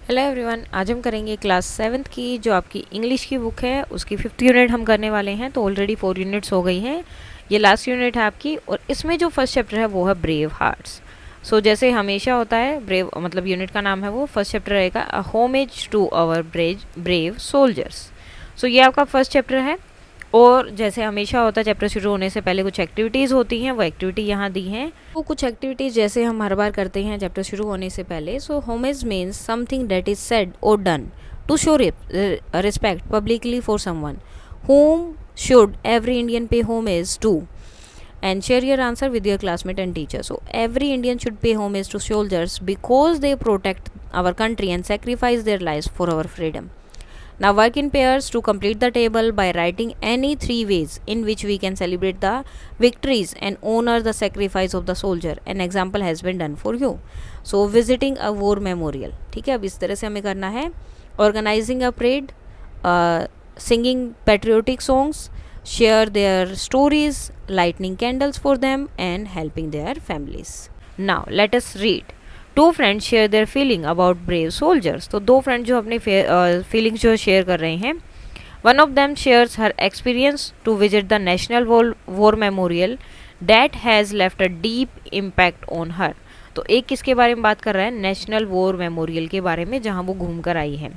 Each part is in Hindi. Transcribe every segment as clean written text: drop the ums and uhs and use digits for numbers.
हेलो एवरीवन, आज हम करेंगे क्लास 7th की जो आपकी इंग्लिश की बुक है उसकी 5th यूनिट हम करने वाले हैं। तो ऑलरेडी 4 यूनिट्स हो गई हैं, ये लास्ट यूनिट है आपकी। और इसमें जो फर्स्ट चैप्टर है वो है ब्रेव हार्ट्स। सो जैसे हमेशा होता है, ब्रेव मतलब यूनिट का नाम है वो, फर्स्ट चैप्टर रहेगा a homage to our brave soldiers. So ये आपका फर्स्ट चैप्टर है। और जैसे हमेशा होता है, चैप्टर शुरू होने से पहले कुछ एक्टिविटीज़ होती हैं, वो एक्टिविटी यहाँ दी हैं। वो कुछ एक्टिविटीज़ जैसे हम हर बार करते हैं चैप्टर शुरू होने से पहले। So homage means something that is said or done to show respect publicly for someone whom should every Indian pay homage to? And share your answer with your classmate and teacher. So every Indian should pay homage to soldiers because they protect our country and sacrifice their lives for our freedom. Now work in pairs to complete the table by writing any 3 ways in which we can celebrate the victories and honor the sacrifice of the soldier. An example has been done for you. So visiting a war memorial, ठीक है। अब इस तरह से हमें करना है। Organizing a parade, singing patriotic songs, share their stories, lighting candles for them and helping their families. Now let us read. Two friends share their feeling about brave soldiers. तो दो फ्रेंड जो अपने फीलिंग्स जो शेयर कर रहे हैं। One of them shares her experience to visit the national war memorial that has left a deep impact on her. तो एक किसके बारे में बात कर रहा है? नेशनल वॉर मेमोरियल के बारे में, जहाँ वो घूम कर आई है।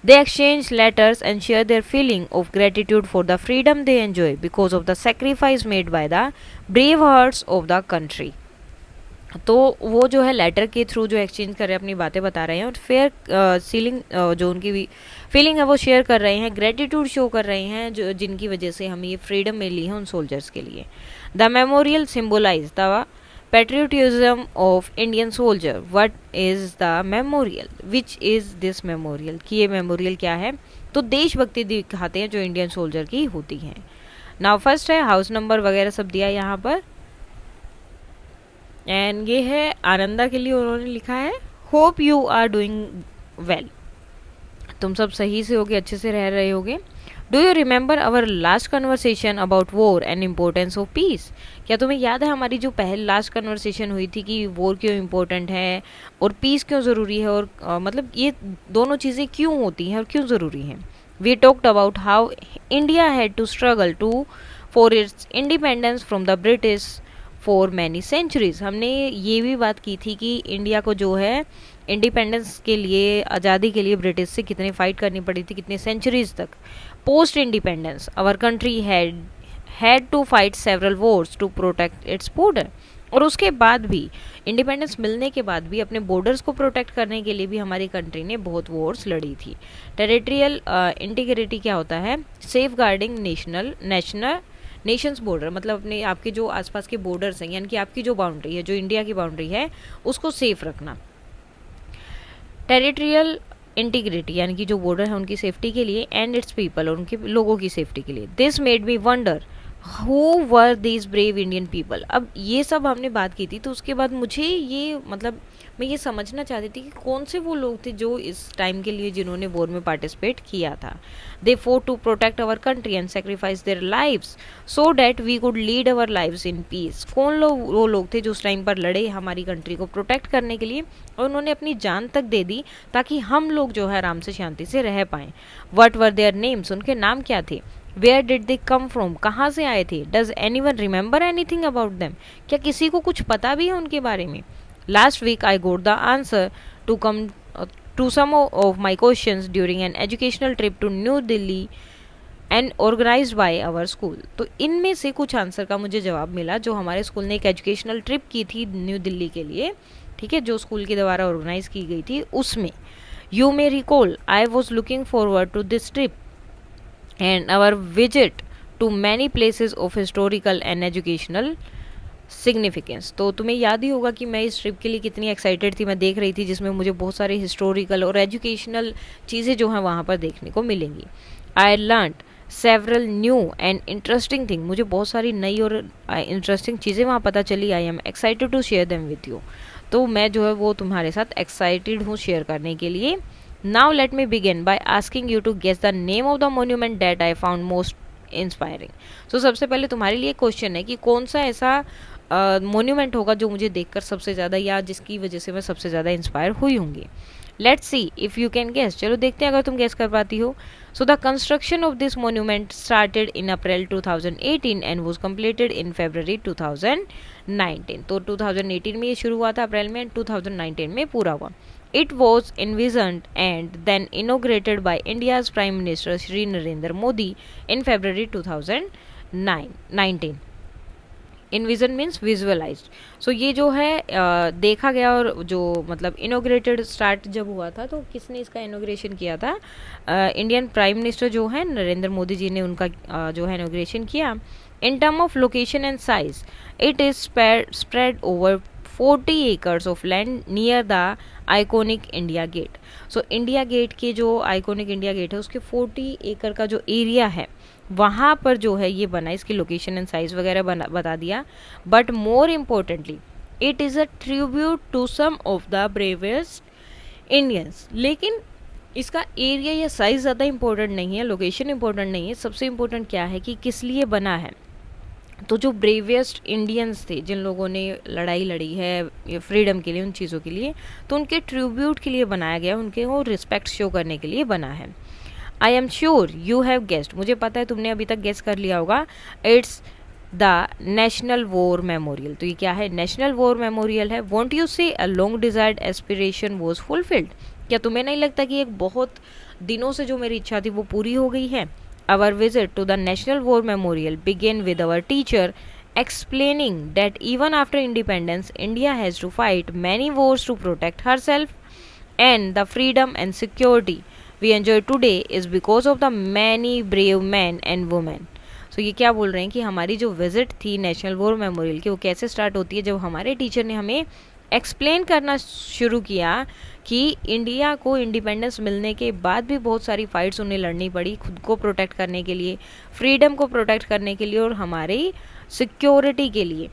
दे exchange letters and share their feeling of gratitude for the freedom they enjoy because of the sacrifice made by the brave hearts of the country. तो वो जो है लेटर के थ्रू जो एक्सचेंज कर रहे हैं, अपनी बातें बता रहे हैं और फेयर सीलिंग जो उनकी फीलिंग है वो शेयर कर रहे हैं, ग्रेटिट्यूड शो कर रहे हैं, जो जिनकी वजह से हमें ये फ्रीडम मिली है उन सोल्जर्स के लिए। The memorial symbolise the patriotism of Indian soldier. What is the memorial? Which is this memorial? कि ये मेमोरियल क्या है? तो देशभक्ति दिखाते हैं जो इंडियन सोल्जर की होती है। नाउ फर्स्ट है हाउस नंबर वगैरह सब दिया यहाँ पर। एंड ये है आनंदा के लिए, उन्होंने लिखा है hope you are doing well. तुम सब सही से होगे, अच्छे से रह रहे होगे। Do you remember our last conversation about war and importance of peace? क्या तुम्हें याद है हमारी जो पहले लास्ट कन्वर्सेशन हुई थी कि वॉर क्यों इम्पोर्टेंट है और पीस क्यों ज़रूरी है, और मतलब ये दोनों चीज़ें क्यों होती हैं और क्यों ज़रूरी हैं। We talked about how India had to struggle to for its independence from the British for many centuries. हमने ये भी बात की थी कि इंडिया को जो है इंडिपेंडेंस के लिए, आज़ादी के लिए ब्रिटिश से कितनी फाइट करनी पड़ी थी, कितने सेंचुरीज तक। Post independence our country had to fight several wars to protect its border. और उसके बाद भी, इंडिपेंडेंस मिलने के बाद भी, अपने बॉर्डर्स को प्रोटेक्ट करने के लिए भी हमारी कंट्री ने बहुत वॉर्स लड़ी थी। टेरिटरियल इंटीग्रिटी क्या होता है? सेफ गार्डिंग नेशंस बॉर्डर, मतलब अपने आपके जो आसपास के बॉर्डर्स हैं, यानी कि आपकी जो बाउंड्री है, जो इंडिया की बाउंड्री है, उसको सेफ रखना। टेरिटरियल इंटीग्रिटी यानी कि जो बॉर्डर है उनकी सेफ्टी के लिए, एंड इट्स पीपल और उनके लोगों की सेफ्टी के लिए। This made me wonder who were these brave Indian people. अब ये सब हमने बात की थी, तो उसके बाद मुझे ये मतलब मैं ये समझना चाहती थी कि कौन से वो लोग थे जो इस टाइम के लिए जिन्होंने वॉर में पार्टिसिपेट किया था। They fought to protect our country and sacrifice their lives so that we could lead our lives in peace. कौन लोग वो लोग थे जो उस टाइम पर लड़े हमारी कंट्री को प्रोटेक्ट करने के लिए, और उन्होंने अपनी जान तक दे दी ताकि हम लोग जो है आराम से शांति से रह पाएँ। What were their names? उनके नाम क्या थे? Where did they come from? कहाँ से आए थे? Does any one remember anything about them? क्या किसी को कुछ पता भी है उनके बारे में? Last week I got the answer to come to some of my questions during an educational trip to New Delhi and organize by our school. तो इनमें से कुछ आंसर का मुझे जवाब मिला जो हमारे स्कूल ने एक एजुकेशनल ट्रिप की थी न्यू दिल्ली के लिए, ठीक है, जो स्कूल के द्वारा ऑर्गेनाइज की गई थी उसमें। You may recall I was looking forward to this trip and our visit to many places of historical and educational significance। तो तुम्हें याद ही होगा कि मैं इस ट्रिप के लिए कितनी एक्साइटेड थी, मैं देख रही थी, जिसमें मुझे बहुत सारे हिस्टोरिकल और एजुकेशनल चीज़ें जो हैं वहाँ पर देखने को मिलेंगी। I learn several new and interesting thing. मुझे बहुत सारी नई और इंटरेस्टिंग चीज़ें वहाँ पता चली। I am excited to share them with you. तो मैं जो है वो तुम्हारे साथ एक्साइटेड हूँ शेयर करने के लिए। Now let me begin by asking you to guess the name of the monument that I found most inspiring. So सबसे पहले तुम्हारे लिए क्वेश्चन है कि कौन सा ऐसा मोन्यूमेंट होगा जो मुझे देखकर सबसे ज़्यादा, या जिसकी वजह से मैं सबसे ज़्यादा इंस्पायर हुई होंगी। Let's see if you can guess, चलो देखते हैं अगर तुम गेस कर पाती हो. So the construction of this monument started in April 2018 and was completed in February 2019. तो 2018 में ये शुरू हुआ था अप्रैल में, 2019 में पूरा हुआ. It was envisioned and then inaugurated by India's Prime Minister Shri Narendra Modi in February 2019. Envision means visualised. So ये जो है देखा गया, और जो मतलब इनोग्रेटेड स्टार्ट जब हुआ था तो किसने इसका इनोग्रेशन किया था? इंडियन प्राइम मिनिस्टर जो है नरेंद्र मोदी जी ने उनका जो है इनोग्रेशन किया. In term of location and size it is spread over 40 acres of land near the iconic India Gate. So India Gate के जो आइकॉनिक इंडिया गेट है उसके 40 एकड़ का जो एरिया है वहाँ पर जो है ये बना. इसकी लोकेशन एंड साइज वगैरह बता दिया. But more importantly it is a tribute to some of the bravest Indians. लेकिन इसका एरिया या साइज ज़्यादा इंपॉर्टेंट नहीं है, लोकेशन इंपॉर्टेंट नहीं है. सबसे इम्पोर्टेंट क्या है कि किस लिए बना है. तो जो ब्रेवेस्ट इंडियंस थे, जिन लोगों ने लड़ाई लड़ी है फ्रीडम के लिए, उन चीज़ों के लिए, तो उनके ट्रिब्यूट के लिए बनाया गया, उनके वो रिस्पेक्ट शो करने के लिए बना है. I am sure you have guessed, मुझे पता है तुमने अभी तक गेस कर लिया होगा. It's the national war memorial. तो ये क्या है? नेशनल वॉर मेमोरियल है. वॉन्ट यू से a long desired aspiration was fulfilled. क्या तुम्हें नहीं लगता कि एक बहुत दिनों से जो मेरी इच्छा थी वो पूरी हो गई है? Our visit to the National War Memorial began with our teacher explaining that even after independence, India has to fight many wars to protect herself, and the freedom and security we enjoy today is because of the many brave men and women. So ये क्या बोल रहे हैं कि हमारी जो विजिट थी नेशनल वॉर मेमोरियल की वो कैसे स्टार्ट होती है? जब हमारे टीचर ने हमें एक्सप्लेन करना शुरू किया कि इंडिया को इंडिपेंडेंस मिलने के बाद भी बहुत सारी फाइट्स उन्हें लड़नी पड़ी खुद को प्रोटेक्ट करने के लिए, फ्रीडम को प्रोटेक्ट करने के लिए और हमारी सिक्योरिटी के लिए.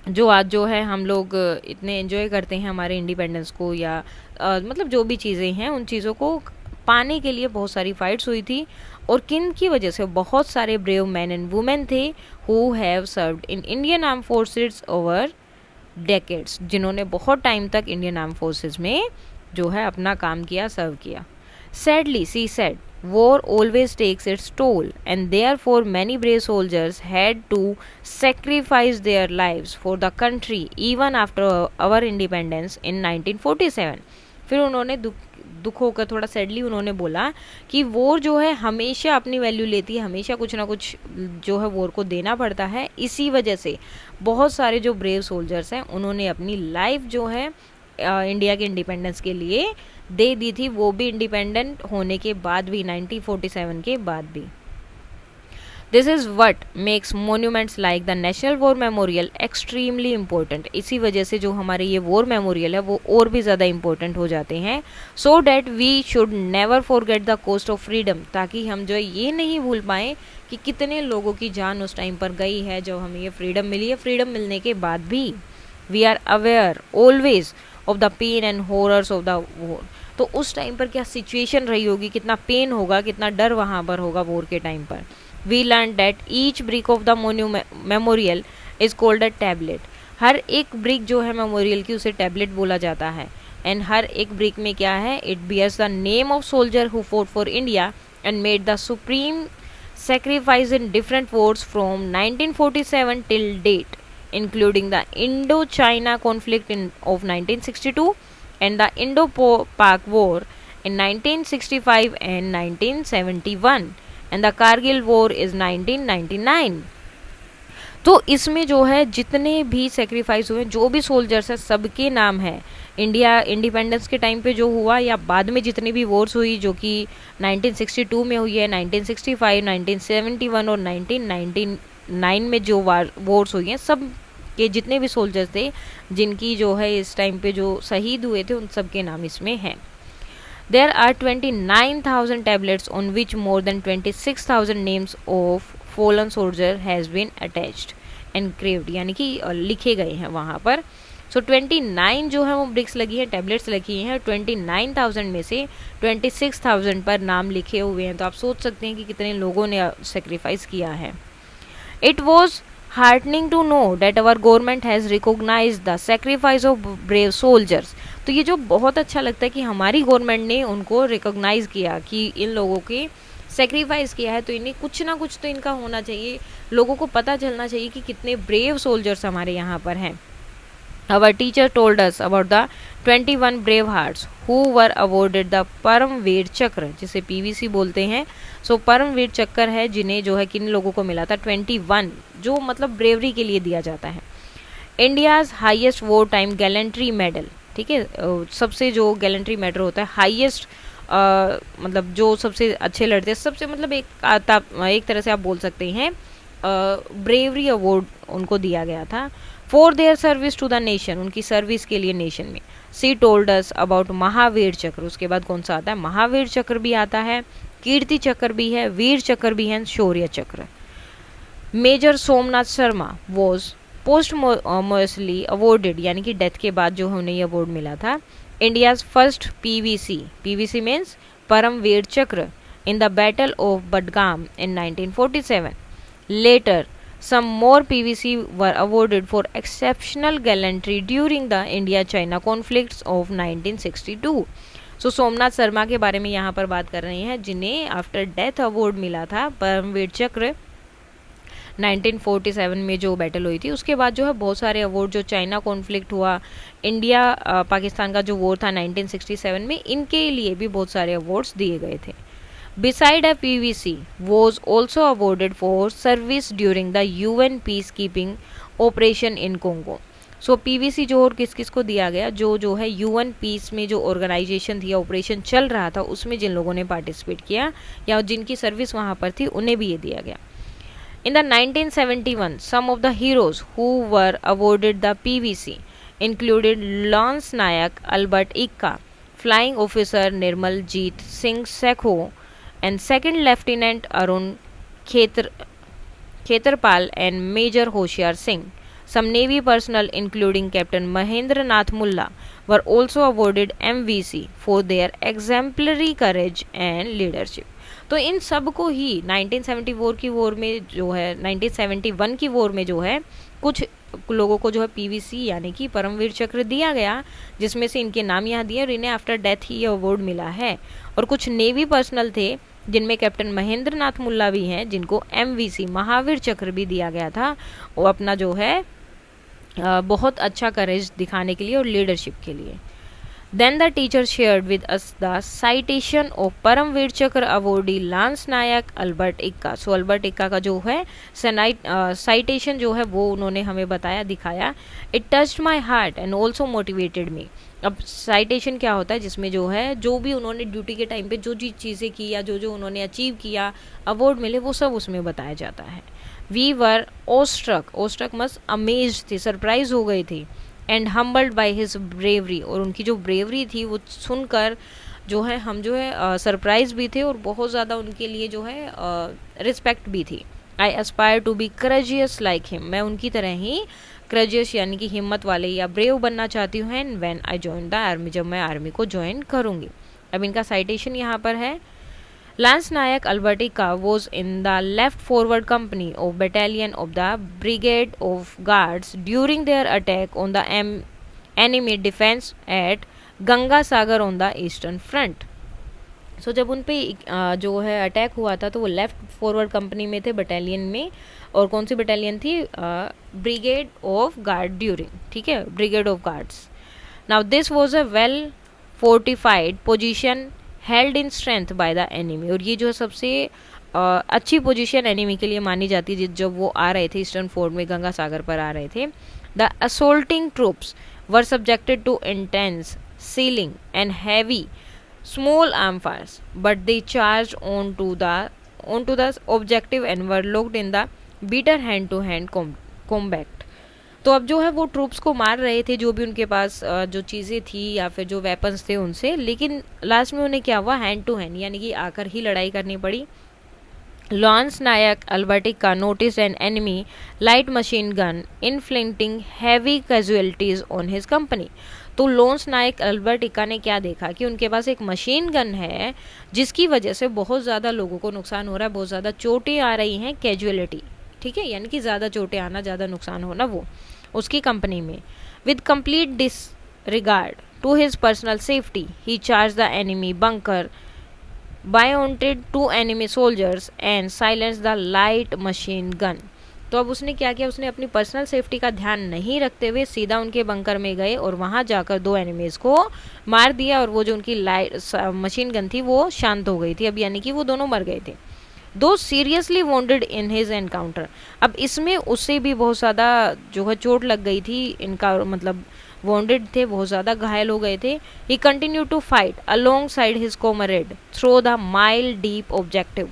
जो आज जो है हम लोग इतने एंजॉय करते हैं हमारे इंडिपेंडेंस को, या मतलब जो भी चीज़ें हैं उन चीज़ों को पाने के लिए बहुत सारी फाइट्स हुई थी. और किन की वजह से? बहुत सारे ब्रेव मैन एंड वुमेन थे who have served in Indian arm forces over decades, जिन्होंने बहुत टाइम तक इंडियन आर्म फोर्सेस में जो है अपना काम किया, सर्व किया. Sadly she said war always takes its toll and therefore many brave soldiers had to sacrifice their lives for the country even after our independence in 1947. फिर उन्होंने दुख होकर थोड़ा सैडली उन्होंने बोला कि वॉर जो है हमेशा अपनी वैल्यू लेती है, हमेशा कुछ ना कुछ जो है वॉर को देना पड़ता है. इसी वजह से बहुत सारे जो ब्रेव सोल्जर्स हैं उन्होंने अपनी लाइफ जो है इंडिया के इंडिपेंडेंस के लिए दे दी थी, वो भी इंडिपेंडेंट होने के बाद भी, 1947 के बाद भी. This is what makes monuments like the national war memorial extremely important. इसी वजह से जो हमारे ये वॉर मेमोरियल है वो और भी ज़्यादा इम्पोर्टेंट हो जाते हैं. So that we should never forget the cost of freedom, ताकि हम जो है ये नहीं भूल पाएँ कि कितने लोगों की जान उस टाइम पर गई है जब हमें ये फ्रीडम मिली है. फ्रीडम मिलने के बाद भी we are aware always of the pain and horrors of the war. तो उस टाइम पर क्या सिचुएशन रही होगी, कितना पेन होगा, कितना डर वहाँ पर होगा वॉर के टाइम पर. We learn that each brick of the memorial is called a tablet. हर एक ब्रिक जो है मेमोरियल की उसे टैबलेट बोला जाता है. एंड हर एक ब्रिक में क्या है? It bears the name of soldier who fought for India and made the supreme sacrifice in different wars from 1947 till date, including the Indo-China conflict of 1962 and the Indo-Pak War in 1965 and 1971 and the Kargil War is 1999. तो इसमें जो है जितने भी सेक्रीफाइस हुए, जो भी सोल्जर्स हैं, सबके नाम है. इंडिया इंडिपेंडेंस के टाइम पे जो हुआ या बाद में जितनी भी वॉर्स हुई, जो कि 1962 में हुई है, 1965, 1971 और 1999 में जो वॉर्स हुई हैं, सब के जितने भी सोल्जर्स थे जिनकी जो है इस टाइम पे जो शहीद हुए थे, उन सब के नाम इसमें हैं. There are 29,000 tablets on which more than 26,000 names of fallen soldier has been attached and engraved, यानी कि लिखे गए हैं वहाँ पर. सो 29 जो है वो ब्रिक्स लगी है, टैबलेट्स लगी हैं. 29,000 में से 26,000 पर नाम लिखे हुए हैं. तो आप सोच सकते हैं कि कितने लोगों ने सेक्रीफाइस किया है. It was heartening to know that our government has recognized the sacrifice of brave soldiers. तो ये जो बहुत अच्छा लगता है कि हमारी गवर्नमेंट ने उनको रिकॉग्नाइज़ किया कि इन लोगों के सेक्रीफाइस किया है, तो इन्हें कुछ ना कुछ तो इनका होना चाहिए, लोगों को पता चलना चाहिए कि कितने ब्रेव सोल्जर्स हमारे यहाँ पर हैं। Our teacher told us about the 21 brave hearts who were awarded the Paramvir चक्र, जिसे पीवीसी बोलते हैं। सो परमवीर चक्र है जिन्हें जो है किन लोगों को मिला था, 21, जो मतलब ब्रेवरी के लिए दिया जाता है। India's highest war time gallantry medal, ठीक है, सबसे जो गैलेंट्री मेडल होता है हाईएस्ट, मतलब जो सबसे अच्छे लड़ते हैं, सबसे मतलब एक तरह से आप बोल सकते हैं ब्रेवरी अवार्ड उनको दिया गया था for their service to the nation, उनकी सर्विस के लिए नेशन में। She told us about Mahavir Chakra, उसके बाद कौन सा आता है, महावीर चक्र भी आता है, कीर्ति चक्र भी है, वीर चक्र भी है, Shaurya Chakra. Major Somnath Sharma was posthumously awarded, यानी कि डेथ के बाद जो उन्हें ये अवार्ड मिला था, India's first PVC, PVC means Param Vir Chakra, in the battle of Badgam in 1947। Later, some more PVC were awarded for exceptional gallantry during the India-China conflicts of 1962. So Somnath Sharma के बारे में यहाँ पर बात कर रहे हैं, जिन्हें आफ्टर डेथ अवार्ड मिला था परमवीर चक्र 1947 में जो बैटल हुई थी। उसके बाद जो है बहुत सारे अवार्ड, जो चाइना कॉन्फ्लिक्ट हुआ, इंडिया पाकिस्तान का जो वॉर था 1967 में, इनके लिए भी बहुत सारे अवार्ड्स दिए गए थे। Beside a PVC was also awarded for service during the UN peacekeeping operation in Congo. So PVC जो और किस किस को दिया गया, जो है यूएन पीस में जो ऑर्गेनाइजेशन थी या ऑपरेशन चल रहा था उसमें जिन लोगों ने पार्टिसिपेट किया या जिनकी सर्विस वहाँ पर थी, उन्हें भी ये दिया गया। In the 1971, some of the heroes who were awarded the PVC included Lance Nayak, Albert Ikka, Flying Officer Nirmal Jeet Singh Sekho, and Second Lieutenant Arun Khetarpal and Major Hoshiar Singh. Some Navy personnel, including Captain Mahendra Nath Mulla, were also awarded MVC for their exemplary courage and leadership. तो इन सब को ही 1974 की वॉर में जो है, 1971 की वॉर में जो है, कुछ लोगों को जो है पीवीसी यानी कि परमवीर चक्र दिया गया, जिसमें से इनके नाम यहाँ दिए और इन्हें आफ्टर डेथ ही ये अवार्ड मिला है। और कुछ नेवी पर्सनल थे जिनमें कैप्टन महेंद्र नाथ मुल्ला भी हैं, जिनको एमवीसी महावीर चक्र भी दिया गया था, वो अपना जो है बहुत अच्छा करेज दिखाने के लिए और लीडरशिप के लिए। Then the teacher shared with us the citation of Paramvir चक्र अवॉर्डी लांस नायक अल्बर्ट इक्का। सो अल्बर्ट इक्का का जो है साइटेशन जो है वो उन्होंने हमें बताया, दिखाया। It touched my heart and also motivated me. अब साइटेशन क्या होता है, जिसमें जो है जो भी उन्होंने ड्यूटी के टाइम पे जो चीज़ें की या जो उन्होंने अचीव किया, अवार्ड मिले, वो सब उसमें बताया जाता है। वी वर ओस्ट्रक मस्ट अमेज्ड थी, सरप्राइज हो गई थी, and humbled by his bravery, और उनकी जो ब्रेवरी थी वो सुनकर जो है हम जो है सरप्राइज भी थे और बहुत ज़्यादा उनके लिए जो है रिस्पेक्ट भी थी। I aspire to be courageous like him, मैं उनकी तरह ही करेजियस यानी कि हिम्मत वाले या ब्रेव बनना चाहती हूँ। And when I join the army, जब मैं आर्मी को ज्वाइन करूँगी। अब इनका साइटेशन यहाँ पर है। Lance Nayak Albert Ikka was in the left forward company of battalion of the Brigade of Guards during their attack on the enemy defense at Ganga Sagar on the eastern front. So जब उन पे जो है अटैक हुआ था तो वो लेफ्ट फॉरवर्ड कंपनी में थे, बटालियन में। और कौन सी बटालियन थी, ब्रिगेड ऑफ गार्ड ड्यूरिंग, ठीक है, brigade of guards. Now this was a well fortified position held in strength by the enemy, और ये जो है सबसे अच्छी पोजीशन एनिमी के लिए मानी जाती है जब वो आ रहे थे ईस्टर्न फोर्ट में, गंगा सागर पर आ रहे थे। The assaulting troops were subjected to intense shelling and heavy small arm fires, but they charge on to the objective and were locked in the bitter hand to hand combat. तो अब जो है वो ट्रूप्स को मार रहे थे, जो भी उनके पास जो चीज़ें थी या फिर जो वेपन्स थे उनसे, लेकिन लास्ट में उन्हें क्या हुआ, हैंड टू हैंड, यानी कि आकर ही लड़ाई करनी पड़ी। लॉन्स नायक अल्बर्ट इक्का notice an enemy light machine gun inflicting heavy casualties on his company. तो लॉन्स नायक अल्बर्ट इक्का ने क्या देखा कि उनके पास एक मशीन गन है जिसकी वजह से बहुत ज़्यादा लोगों को नुकसान हो रहा है, बहुत ज़्यादा चोटें आ रही हैं, कैजुअलिटी, ठीक है, यानी कि ज़्यादा चोटें आना, ज़्यादा नुकसान होना, वो उसकी कंपनी में। With complete disregard To his personal safety, he charged the enemy bunker, bioted 2 enemy soldiers and silenced the light machine gun. तो अब उसने क्या किया, उसने अपनी पर्सनल सेफ्टी का ध्यान नहीं रखते हुए सीधा उनके बंकर में गए और वहाँ जाकर 2 एनिमीज को मार दिया, और वो जो उनकी लाइट मशीन गन थी वो शांत हो गई थी। अब यानी कि वो दोनों मर गए थे। दो seriously wounded in his encounter. अब इसमें उससे भी बहुत ज़्यादा जो है चोट लग गई थी, इनका मतलब वॉन्डेड थे, बहुत ज़्यादा घायल हो गए थे। He continue to fight alongside his comrade through the mile deep objective,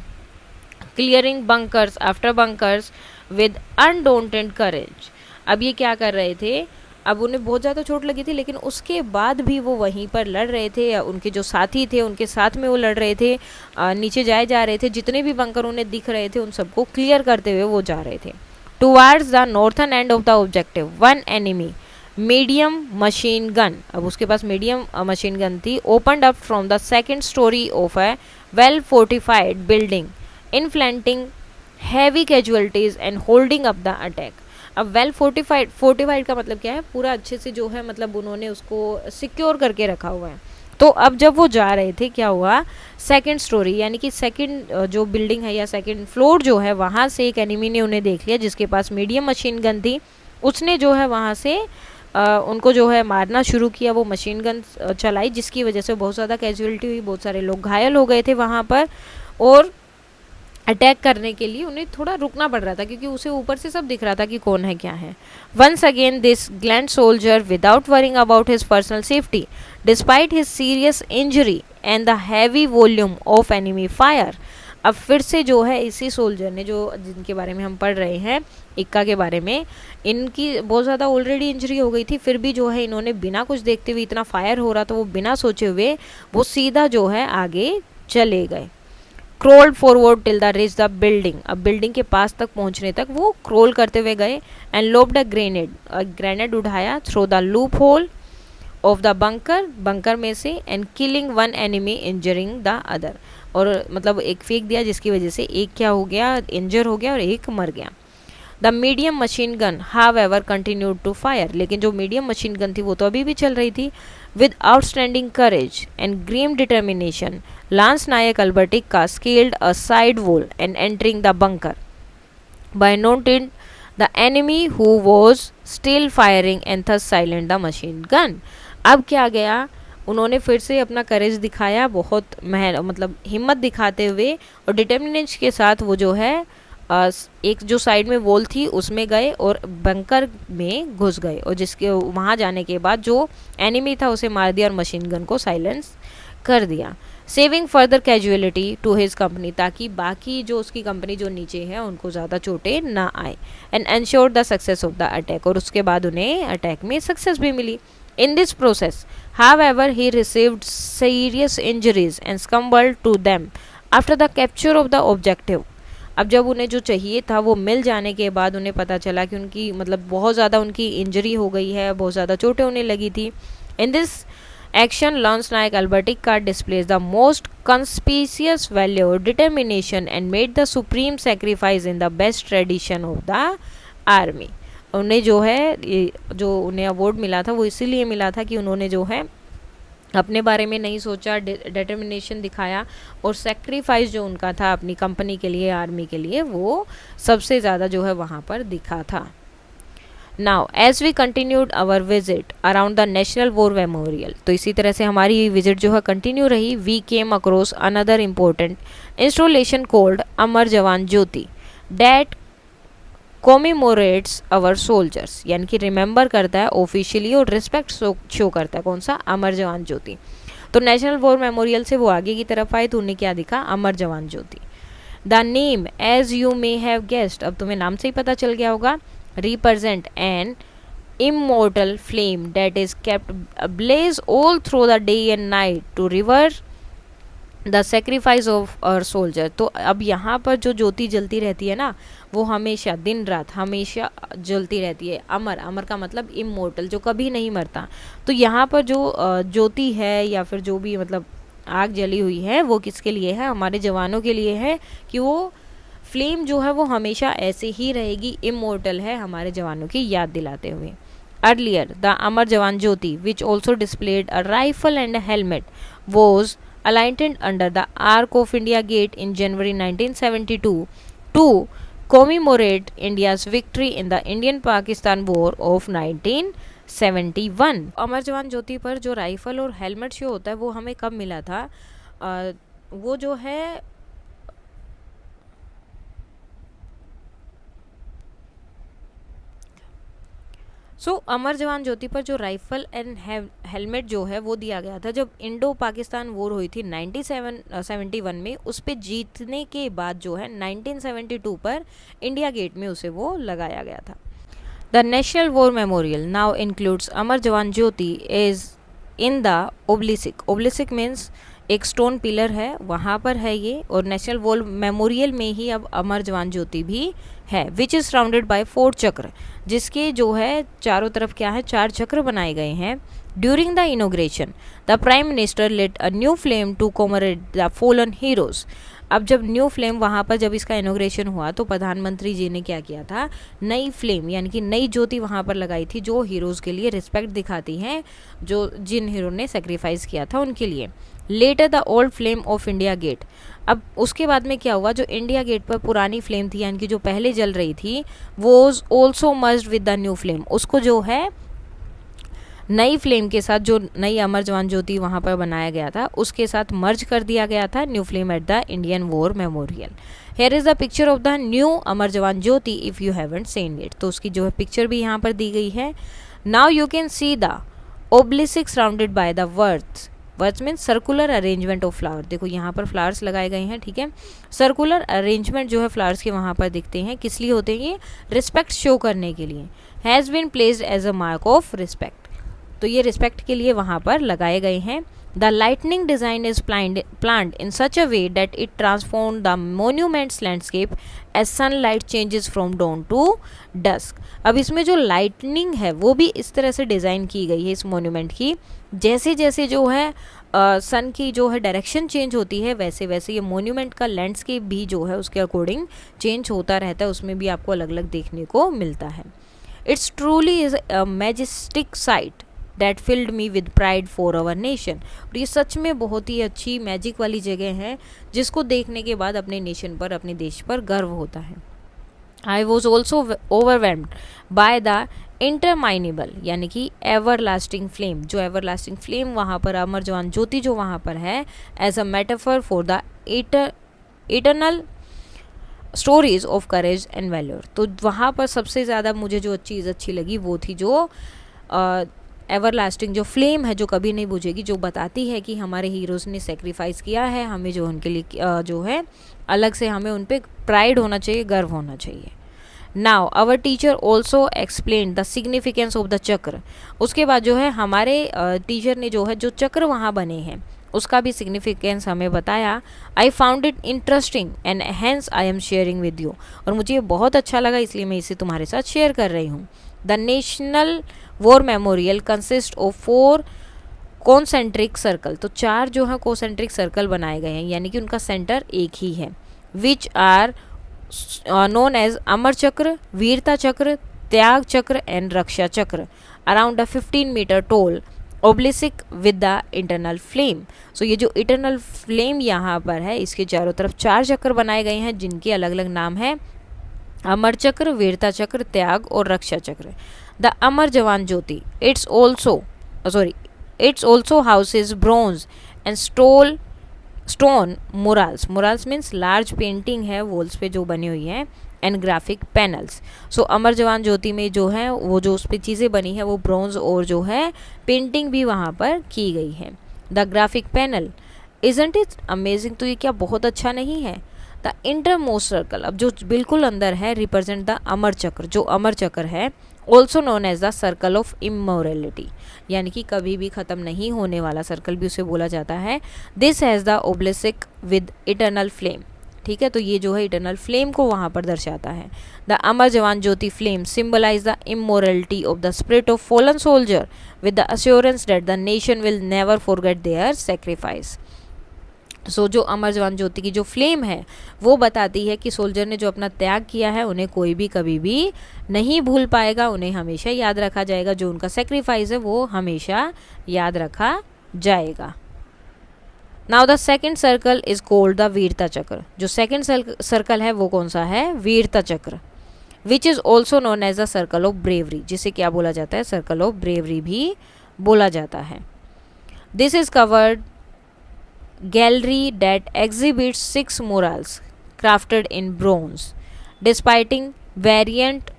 clearing bunkers after bunkers with undaunted courage. अब ये क्या कर रहे थे, अब उन्हें बहुत ज़्यादा चोट लगी थी, लेकिन उसके बाद भी वो वहीं पर लड़ रहे थे। उनके जो साथी थे उनके साथ में वो लड़ रहे थे, नीचे जाए जा रहे थे, जितने भी बंकर उन्हें दिख रहे थे उन सबको क्लियर करते हुए वो जा रहे थे। Towards the northern end of the objective one enemy medium machine gun, अब उसके पास मीडियम मशीन गन थी, opened up from the second storey of a well fortified building inflicting heavy casualties and holding up the attack. अब वेल फोर्टिफाइड का मतलब क्या है, पूरा अच्छे से जो है मतलब उन्होंने उसको सिक्योर करके रखा हुआ है। तो अब जब वो जा रहे थे क्या हुआ, सेकंड स्टोरी यानी कि सेकंड जो बिल्डिंग है या सेकंड फ्लोर जो है, वहाँ से एक एनिमी ने उन्हें देख लिया जिसके पास मीडियम मशीन गन थी। उसने जो है वहाँ से उनको जो है मारना शुरू किया, वो मशीन गन चलाई, जिसकी वजह से बहुत ज़्यादा कैजुअलिटी हुई, बहुत सारे लोग घायल हो गए थे वहाँ पर। और अटैक करने के लिए उन्हें थोड़ा रुकना पड़ रहा था क्योंकि उसे ऊपर से सब दिख रहा था कि कौन है क्या है। Once again this gallant soldier without worrying about his personal safety despite his serious injury and the heavy volume of enemy fire. अब फिर से जो है इसी सोल्जर ने, जो जिनके बारे में हम पढ़ रहे हैं इक्का के बारे में, इनकी बहुत ज़्यादा ऑलरेडी इंजरी हो गई थी, फिर भी जो है इन्होंने बिना कुछ देखते हुए, इतना फायर हो रहा था, वो बिना सोचे हुए वो सीधा जो है आगे चले गए। Crawled forward till the reach the building, अब बिल्डिंग के पास तक पहुंचने तक वो क्रोल करते हुए गए। एंड लोब्ड अ ग्रेनेड उठाया through the loop hole of the bunker में से, and killing one enemy injuring the other, और मतलब एक फेंक दिया जिसकी वजह से एक क्या हो गया, इंजर हो गया और एक मर गया। The medium machine gun however continued to fire, लेकिन जो मीडियम मशीन गन थी वो तो अभी भी चल रही थी। With outstanding courage and grim determination lance Nayak अल्बर्टिका scaled a side wall and entering the bunker by noted the enemy who was still firing and thus silent the machine gun। अब क्या गया, उन्होंने फिर से अपना करेज दिखाया, बहुत मतलब हिम्मत दिखाते हुए और डिटर्मिनेशन के साथ वो जो है एक जो साइड में वॉल थी उसमें गए और बंकर में घुस गए, और जिसके वहाँ जाने के बाद जो एनिमी था उसे मार दिया और मशीन गन को साइलेंस कर दिया। Saving further casualty to his company, ताकि बाकी जो उसकी कंपनी जो नीचे है उनको ज़्यादा चोटें ना आए। And ensure the success of the attack, और उसके बाद उन्हें अटैक में सक्सेस भी मिली। In this process however he received serious injuries and succumbed to them after the capture of the objective. अब जब उन्हें जो चाहिए था वो मिल जाने के बाद उन्हें पता चला कि उनकी मतलब बहुत ज़्यादा उनकी इंजरी हो गई है, बहुत ज़्यादा चोटें उन्हें लगी थी। In this action loans Nayak अल्बर्टिका displays the most कंस्पिशियस value determination and made the supreme sacrifice in the best tradition of the army. उन्हें जो है जो उन्हें अवार्ड मिला था वो इसीलिए मिला था कि उन्होंने जो है अपने बारे में नहीं सोचा, डिटर्मिनेशन दिखाया, और सेक्रीफाइस जो उनका था अपनी कंपनी के लिए, आर्मी के लिए, वो सबसे ज़्यादा जो है वहाँ पर दिखा था। Now as we continued our visit around the national war memorial, तो इसी तरह से हमारी विजिट जो है कंटिन्यू रही। We came across another important installation called Amar Jawan Jyoti that commemorates our soldiers, यानी कि रिमेंबर करता है ऑफिशियली और रिस्पेक्ट शो करता है। कौन सा? अमर जवान ज्योति। तो नेशनल वॉर मेमोरियल से वो आगे की तरफ आए तो उन्हें क्या दिखा? Amar Jawan Jyoti. The name as you may have guessed, अब तुम्हें नाम से ही पता चल गया होगा, represent an immortal flame that is kept ablaze all through the day and night to revere the sacrifice of our soldier। तो अब यहाँ पर जो ज्योति जलती रहती है ना, वो हमेशा दिन रात हमेशा जलती रहती है। अमर, अमर का मतलब इमोर्टल, जो कभी नहीं मरता। तो यहाँ पर जो ज्योति है या फिर जो भी मतलब आग जली हुई है वो किसके लिए है? हमारे जवानों के लिए है, कि वो फ्लेम जो है वो हमेशा ऐसे ही रहेगी, इमोर्टल है, हमारे जवानों की याद दिलाते हुए। Earlier, the Amar Jawan Jyoti, which also displayed a rifle and a helmet, was alighted under the Arc of India Gate in January 1972 to commemorate India's victory in the Indian-Pakistan War of 1971. अमर जवान ज्योति पर जो राइफल और हेलमेट शो होता है वो हमें कब मिला था? वो जो है अमर जवान ज्योति पर जो राइफल एंड हेलमेट जो है वो दिया गया था जब इंडो पाकिस्तान वॉर हुई थी 1971 में, उस पे जीतने के बाद जो है 1972 पर इंडिया गेट में उसे वो लगाया गया था। The national war memorial now includes Amar Jawan Jyoti is in the obelisk. Obelisk means एक स्टोन पिलर है, वहाँ पर है ये, और नेशनल वॉर मेमोरियल में ही अब अमर जवान ज्योति भी है, विच इज़ सराउंडेड बाय 4 चक्र, जिसके जो है चारों तरफ क्या है, 4 चक्र बनाए गए हैं। During the inauguration the prime minister lit a new flame to commemorate the fallen heroes. अब जब न्यू फ्लेम वहाँ पर जब इसका इनोग्रेशन हुआ तो प्रधानमंत्री जी ने क्या किया था, नई फ्लेम यानी कि नई ज्योति वहाँ पर लगाई थी जो हीरोज़ के लिए रिस्पेक्ट दिखाती हैं, जो जिन हीरो ने सेक्रीफाइस किया था उनके लिए। Later the old flame of India Gate. अब उसके बाद में क्या हुआ, जो इंडिया गेट पर पुरानी फ्लेम थी यानी कि जो पहले जल रही थी was also merged with the new flame, उसको जो है नई फ्लेम के साथ, जो नई अमर जवान ज्योति वहाँ पर बनाया गया था उसके साथ मर्ज कर दिया गया था new flame at the Indian war memorial. Here is the picture of the new Amar Jawan Jyoti if you haven't seen it. तो उसकी जो है पिक्चर भी यहाँ पर दी गई है। Now you can see the obelisk surrounded by the wreaths. Wreaths means circular arrangement of flower. देखो यहाँ पर फ्लावर्स लगाए गए हैं, ठीक है। सर्कुलर अरेंजमेंट जो है फ्लावर्स के वहाँ पर दिखते हैं, किस लिए होते हैं ये, रिस्पेक्ट शो करने के लिए। Has been placed as a mark of respect, तो ये रिस्पेक्ट के लिए वहाँ पर लगाए गए हैं। The lighting design is planned in such a way that it transform the monuments landscape as sunlight changes from dawn to dusk. अब इसमें जो लाइटनिंग है वो भी इस तरह से डिज़ाइन की गई है इस मोन्यूमेंट की, जैसे जैसे जो है सन की जो है डायरेक्शन चेंज होती है वैसे वैसे ये मोन्यूमेंट का लैंडस्केप भी जो है उसके अकॉर्डिंग चेंज होता रहता है, उसमें भी आपको अलग अलग देखने को मिलता है। It's truly is a majestic sight that filled me with pride for our nation. और ये सच में बहुत ही अच्छी मैजिक वाली जगह है जिसको देखने के बाद अपने नेशन पर, अपने देश पर गर्व होता है। I was also overwhelmed by the interminable यानी कि एवर लास्टिंग फ्लेम, जो एवर लास्टिंग फ्लेम वहाँ पर अमर जवान ज्योति जो वहाँ पर है as a metaphor for the eternal stories of courage and valour. तो वहाँ पर सबसे ज़्यादा मुझे जो चीज़ अच्छी लगी वो थी जो एवर लास्टिंग जो फ्लेम है जो कभी नहीं बुझेगी, जो बताती है कि हमारे हीरोज़ ने सेक्रीफाइस किया है, हमें जो उनके लिए जो है अलग से हमें उन पर प्राइड होना चाहिए, गर्व होना चाहिए। Now our teacher also explain the significance of the chakra. उसके बाद जो है हमारे टीचर ने जो है जो चक्र वहाँ बने हैं उसका भी सिग्निफिकेंस हमें बताया। I found it interesting and hence I am sharing with you. और मुझे ये बहुत अच्छा लगा इसलिए मैं इसे तुम्हारे साथ शेयर कर रही हूँ। The national war memorial consist of 4 concentric circle. तो 4 जो है कॉन्सेंट्रिक सर्कल बनाए गए हैं यानी कि उनका सेंटर एक ही है, which are known as Amar Chakra, Veerta Chakra, Tyag Chakra and Raksha Chakra, around a 15 metre tall obelisk with the eternal flame. So ये जो इंटरनल फ्लेम यहाँ पर है इसके चारों तरफ 4 चक्र बनाए गए हैं जिनके अलग अलग नाम है, अमर चक्र, वीरता चक्र, त्याग और रक्षा चक्र। The Amar Jawan Jyoti it's also houses bronze and stone murals means large painting है वॉल्स पे जो बनी हुई है, and graphic panels. So Amar Jawan Jyoti में जो है वो जो उस पर चीज़ें बनी है वो ब्रोंज और जो है पेंटिंग भी वहाँ पर की गई है। The graphic panel isn't it amazing, तो ये क्या बहुत अच्छा नहीं है। द इंटरमोस्ट सर्कल, अब जो बिल्कुल अंदर है, रिप्रेजेंट द अमर चक्र, जो अमर चक्र है, also known as the circle of immortality यानी कि कभी भी ख़त्म नहीं होने वाला सर्कल भी उसे बोला जाता है। This has the obelisk with eternal flame, ठीक है। तो ये जो है इटर्नल फ्लेम को वहाँ पर दर्शाता है। The Amar Jawan Jyoti flame symbolize the immortality of the spirit of fallen soldier with the assurance that the nation will never forget their sacrifice. So जो अमर जवान ज्योति की जो फ्लेम है वो बताती है कि सोल्जर ने जो अपना त्याग किया है उन्हें कोई भी कभी भी नहीं भूल पाएगा, उन्हें हमेशा याद रखा जाएगा, जो उनका सेक्रीफाइस है वो हमेशा याद रखा जाएगा। Now the second circle is called the वीरता चक्र। जो सेकेंड सर्कल है वो कौन सा है? Veerta Chakra, which is also known as the circle of bravery, जिसे क्या बोला जाता है? सर्कल ऑफ ब्रेवरी भी बोला जाता है। This is covered gallery that exhibits 6 murals crafted in bronze displaying variant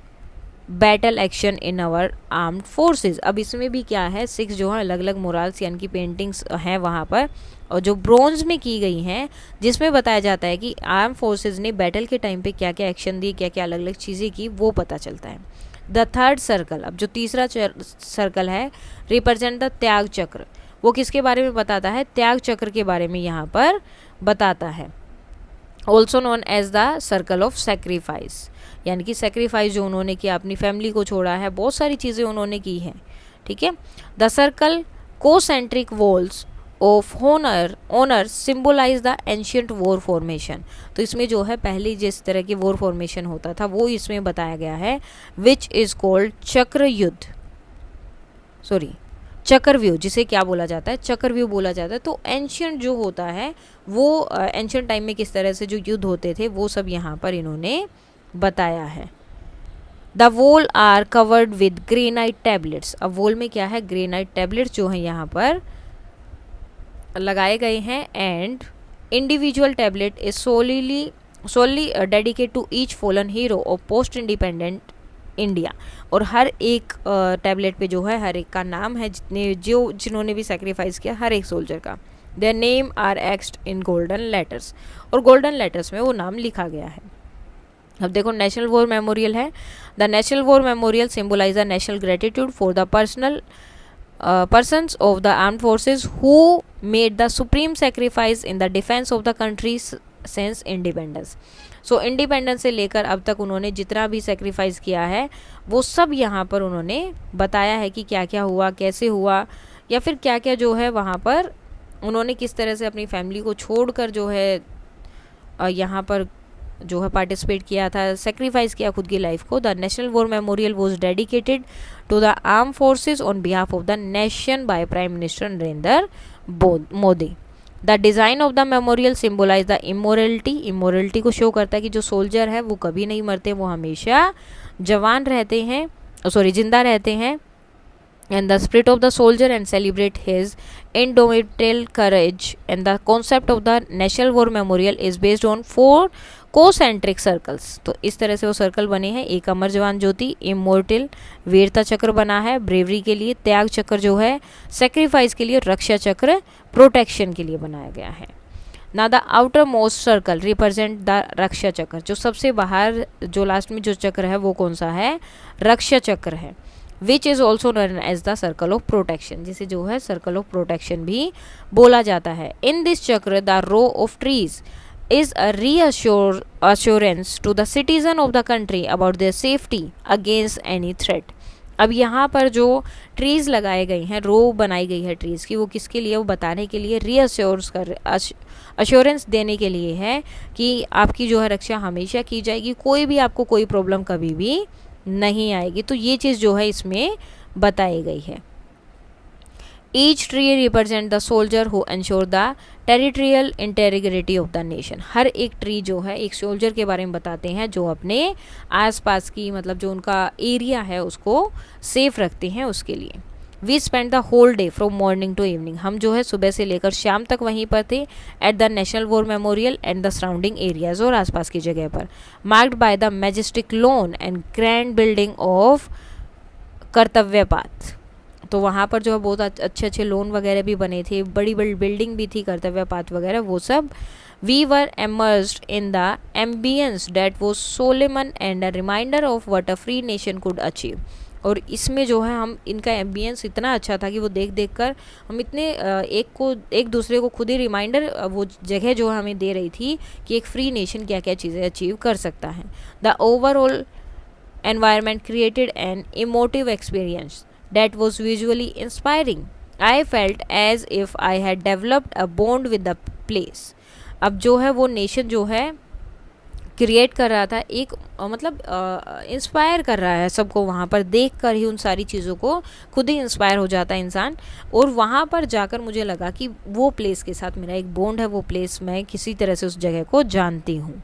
battle action in our armed forces. अब इसमें भी क्या है? 6 जो है अलग अलग मोरल्स यानी कि पेंटिंग्स हैं वहाँ पर, और जो ब्रोंज में की गई हैं, जिसमें बताया जाता है कि आर्म फोर्सेस ने बैटल के टाइम पे क्या क्या एक्शन दी, क्या क्या अलग अलग चीज़ें की, वो पता चलता है। द थर्ड सर्कल, अब जो तीसरा सर्कल है, रिप्रेजेंट द त्याग चक्र। वो किसके बारे में बताता है? त्याग चक्र के बारे में यहाँ पर बताता है। Also known as the circle of sacrifice, यानी कि सेक्रीफाइस जो उन्होंने किया, अपनी फैमिली को छोड़ा है, बहुत सारी चीज़ें उन्होंने की हैं, ठीक है। The circle concentric walls of honour symbolise the ancient war formation. तो इसमें जो है पहले जिस तरह की वॉर फॉर्मेशन होता था वो इसमें बताया गया है, विच इज कॉल्ड चक्र युद्ध, चक्रव्यूह, जिसे क्या बोला जाता है? चक्रव्यूह बोला जाता है। तो एंशियंट जो होता है वो एंशियंट टाइम में किस तरह से जो युद्ध होते थे वो सब यहाँ पर इन्होंने बताया है। The wall are covered with granite tablets. अब वॉल में क्या है? ग्रेनाइट टैबलेट्स जो हैं यहाँ पर लगाए गए हैं, and individual tablet is solely dedicate to each fallen hero of post independent India. और हर एक टैबलेट पे जो है हर एक का नाम है, जिन्होंने भी सेक्रीफाइस किया, हर एक सोल्जर का। Their name are etched in golden letters, और गोल्डन लेटर्स में वो नाम लिखा गया है। अब देखो नेशनल वॉर मेमोरियल है। The national war memorial symbolise the national gratitude for the persons of the armed forces who made the supreme sacrifice in the defense of the country since independence। So independence से लेकर अब तक उन्होंने जितना भी सेक्रीफाइस किया है वो सब यहाँ पर उन्होंने बताया है कि क्या क्या हुआ, कैसे हुआ, या फिर क्या क्या जो है वहाँ पर उन्होंने किस तरह से अपनी फैमिली को छोड़कर जो है यहाँ पर जो है पार्टिसिपेट किया था, सेक्रीफाइस किया खुद की लाइफ को। The national war memorial was dedicated to the arm forces on behalf of the nation by prime minister Narendra Modi. The design of the memorial symbolise the immortality को शो करता है कि जो सोल्जर है वो कभी नहीं मरते, वो हमेशा जवान रहते हैं, जिंदा रहते हैं। and the spirit of the soldier and celebrate his indomitable courage, and the concept of the national war memorial is based on 4 concentric circles. तो इस तरह से वो सर्कल बने हैं। एक अमर जवान ज्योति, इमोर्टल वीरता चक्र बना है ब्रेवरी के लिए, त्याग चक्र जो है सेक्रीफाइस के लिए, रक्षा चक्र प्रोटेक्शन के लिए बनाया गया है। ना the outermost circle represent the Raksha Chakra. जो सबसे बाहर जो लास्ट में जो चक्र है वो कौन सा है? रक्षा चक्र है। Which is also known as the circle of protection, जिसे जो है सर्कल ऑफ प्रोटेक्शन भी बोला जाता है। In this chakra the row of trees is a reassurance to the citizen of the country about their safety against any threat। अब यहाँ पर जो ट्रीज़ लगाए गए हैं, रो बनाई गई है ट्रीज़ की, वो किसके लिए? वो बताने के लिए, अश्योरेंस देने के लिए है कि आपकी जो है रक्षा हमेशा की जाएगी, कोई भी आपको कोई प्रॉब्लम कभी भी नहीं आएगी। तो ये चीज़ जो है इसमें बताई गई है। Each tree represent the soldier who ensure the territorial integrity of the nation. हर एक ट्री जो है एक सोल्जर के बारे में बताते हैं जो अपने आसपास की, मतलब जो उनका एरिया है उसको सेफ रखते हैं, उसके लिए। We spend the whole day from morning to evening. हम जो है सुबह से लेकर शाम तक वहीं पर थे, eight the national war memorial and the surrounding areas, और आसपास की जगह पर, marked by the majestic lawn and grand building of कर्तव्य पाथ। तो वहाँ पर जो है बहुत अच्छे अच्छे लोन वगैरह भी बने थे, बड़ी बड़ी बिल्डिंग भी थी, कर्तव्य पाथ वगैरह वो सब। We were immersed in the ambience that was solemn and a reminder of what a free nation could achieve. और इसमें जो है हम, इनका एम्बियंस इतना अच्छा था कि वो देख देख कर हम इतने एक दूसरे को खुद ही रिमाइंडर, वो जगह जो हमें दे रही थी कि एक फ्री नेशन क्या क्या चीज़ें अचीव कर सकता है। The overall environment created an emotive experience that was visually inspiring. I felt as if I had developed a bond with the place. अब जो है वो नेशन जो है क्रिएट कर रहा था एक मतलब इंस्पायर कर रहा है सबको, वहाँ पर देख कर ही उन सारी चीज़ों को खुद ही इंस्पायर हो जाता है इंसान। और वहाँ पर जाकर मुझे लगा कि वो प्लेस के साथ मेरा एक बॉन्ड है, वो प्लेस मैं किसी तरह से उस जगह को जानती हूँ।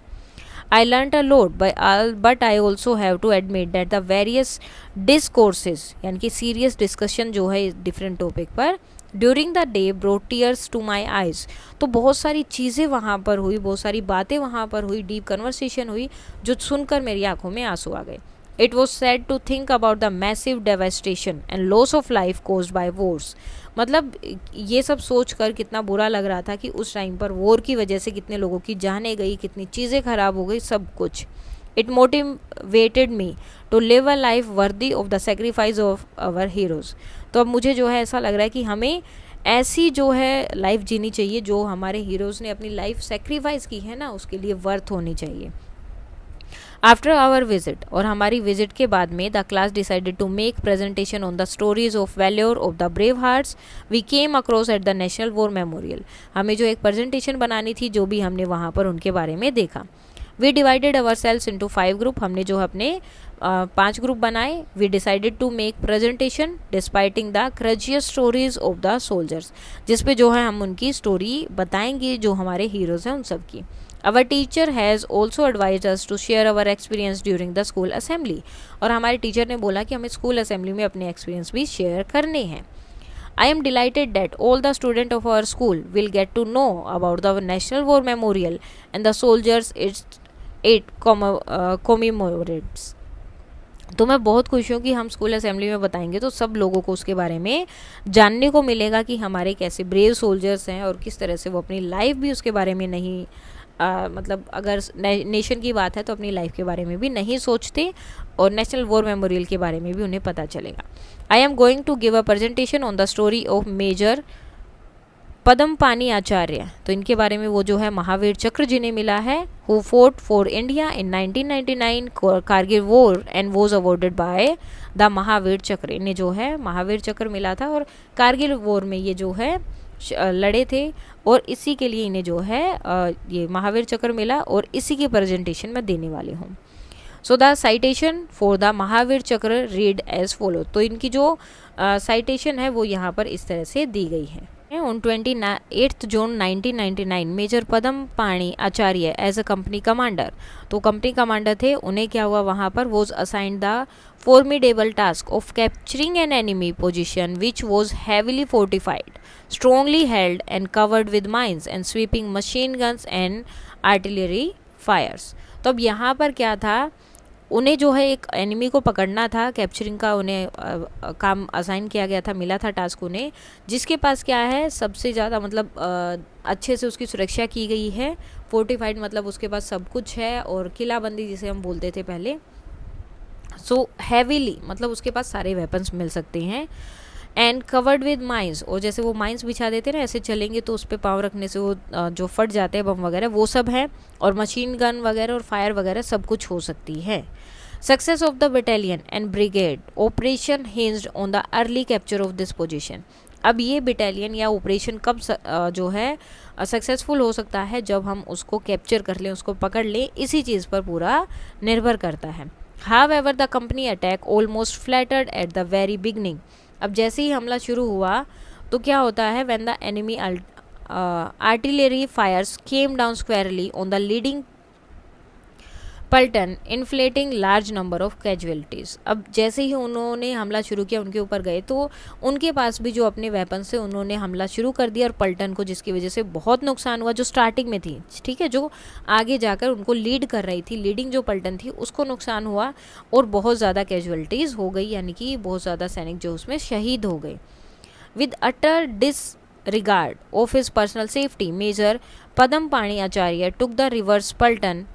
I learnt a lot, but I also have to admit that the various discourses यानी कि serious discussion जो है different topic पर during the day brought tears to my eyes. तो बहुत सारी चीज़ें वहाँ पर हुई, बहुत सारी बातें वहाँ पर हुई, डीप कन्वर्सेशन हुई जो सुनकर मेरी आंखों में आंसू आ गए। It was sad to think about the massive devastation and loss of life caused by wars. मतलब ये सब सोच कर कितना बुरा लग रहा था कि उस टाइम पर वॉर की वजह से कितने लोगों की जानें गई, कितनी चीज़ें खराब हो गई, सब कुछ। It motivated me to live a life worthy of the sacrifice of our heroes. तो अब मुझे जो है ऐसा लग रहा है कि हमें ऐसी जो है लाइफ जीनी चाहिए जो हमारे हीरोज़ ने अपनी लाइफ सेक्रीफाइस की है ना, उसके लिए वर्थ होनी चाहिए। आफ्टर आवर विजिट, और हमारी विजिट के बाद में, the class decided to make presentation on the stories of valour of the brave hearts we came across at the national war memorial. हमें जो एक प्रेजेंटेशन बनानी थी, जो भी हमने वहाँ पर उनके बारे में देखा। We divided ourselves into 5 group, हमने जो अपने 5 ग्रुप बनाए। We decided to make presentation depicting the courageous stories of the soldiers, जिसपे जो है हम उनकी स्टोरी बताएंगे जो हमारे हीरोज़ हैं उन सब की। Our teacher has also advised us to share our experience during the school assembly, और हमारे टीचर ने बोला कि हमें स्कूल असेंबली में अपने एक्सपीरियंस भी शेयर करने हैं। I am delighted that all the students of our school will get to know about the National War Memorial and the soldiers it commemorates। तो मैं बहुत खुश हूँ कि हम स्कूल असेंबली में बताएंगे तो सब लोगों को उसके बारे में जानने को मिलेगा कि हमारे कैसे ब्रेव सोल्जर्स हैं और किस तरह से वो अपनी लाइफ भी उसके बारे में नहीं मतलब अगर नेशन की बात है तो अपनी लाइफ के बारे में भी नहीं सोचते, और नेशनल वॉर मेमोरियल के बारे में भी उन्हें पता चलेगा। I am going to give a presentation on the story of major Padmapani Acharya. तो इनके बारे में वो जो है महावीर चक्र जिन्हें मिला है, who fort for India in 1999 Kargil war and was awarded by the Mahavir चक्र। इन्हें जो है महावीर चक्र मिला था और कारगिल वॉर में ये जो है लड़े थे, और इसी के लिए इन्हें जो है ये महावीर चक्र मिला, और इसी की प्रेजेंटेशन मैं देने वाली हूँ। So the citation for the Mahavir चक्र रीड एज फॉलो। तो इनकी जो साइटेशन है वो यहाँ पर इस तरह से दी गई है। On 28 June 1999 major Padmapani Acharya as a company commander, तो कंपनी कमांडर थे, उन्हें क्या हुआ वहाँ पर, was assigned the formidable task of capturing an enemy position which was heavily fortified, strongly held and covered with mines and sweeping machine guns and artillery fires. तो अब यहाँ पर क्या था, उन्हें जो है एक एनिमी को पकड़ना था, कैप्चरिंग का उन्हें काम असाइन किया गया था, मिला था टास्क उन्हें, जिसके पास क्या है सबसे ज़्यादा मतलब अच्छे से उसकी सुरक्षा की गई है, फोर्टिफाइड मतलब उसके पास सब कुछ है, और किलाबंदी जिसे हम बोलते थे पहले, सो हैवीली मतलब उसके पास सारे वेपन्स मिल सकते हैं, एंड कवर्ड विद माइंस, और जैसे वो माइंस बिछा देते ना, ऐसे चलेंगे तो उस पर पाँव रखने से वो जो फट जाते हैं बम वगैरह, वो सब है, और मशीन गन वगैरह और फायर वगैरह सब कुछ हो सकती है। Success of the battalion and brigade operation hinged on the early capture of this position. अब ये बटालियन या ऑपरेशन कब जो है सक्सेसफुल हो सकता है, जब हम उसको कैप्चर कर लें, उसको पकड़ लें, इसी चीज़ पर पूरा निर्भर करता है। However, the company attack almost flattered at the very beginning। अब जैसे ही हमला शुरू हुआ तो क्या होता है, when the enemy artillery fires came down squarely on the leading platoon inflicting large number of casualties. अब जैसे ही उन्होंने हमला शुरू किया, उनके ऊपर गए, तो उनके पास भी जो अपने वेपन्स से उन्होंने हमला शुरू कर दिया, और पल्टन को जिसकी वजह से बहुत नुकसान हुआ, जो स्टार्टिंग में थी, ठीक है, जो आगे जाकर उनको लीड कर रही थी, लीडिंग जो पल्टन थी उसको नुकसान हुआ, और बहुत ज़्यादा कैजुअलिटीज़ हो गई, यानी कि बहुत ज़्यादा सैनिक जो उसमें शहीद हो गए। With utter disregard of his personal safety, major Padmapani Acharya took the reserve platoon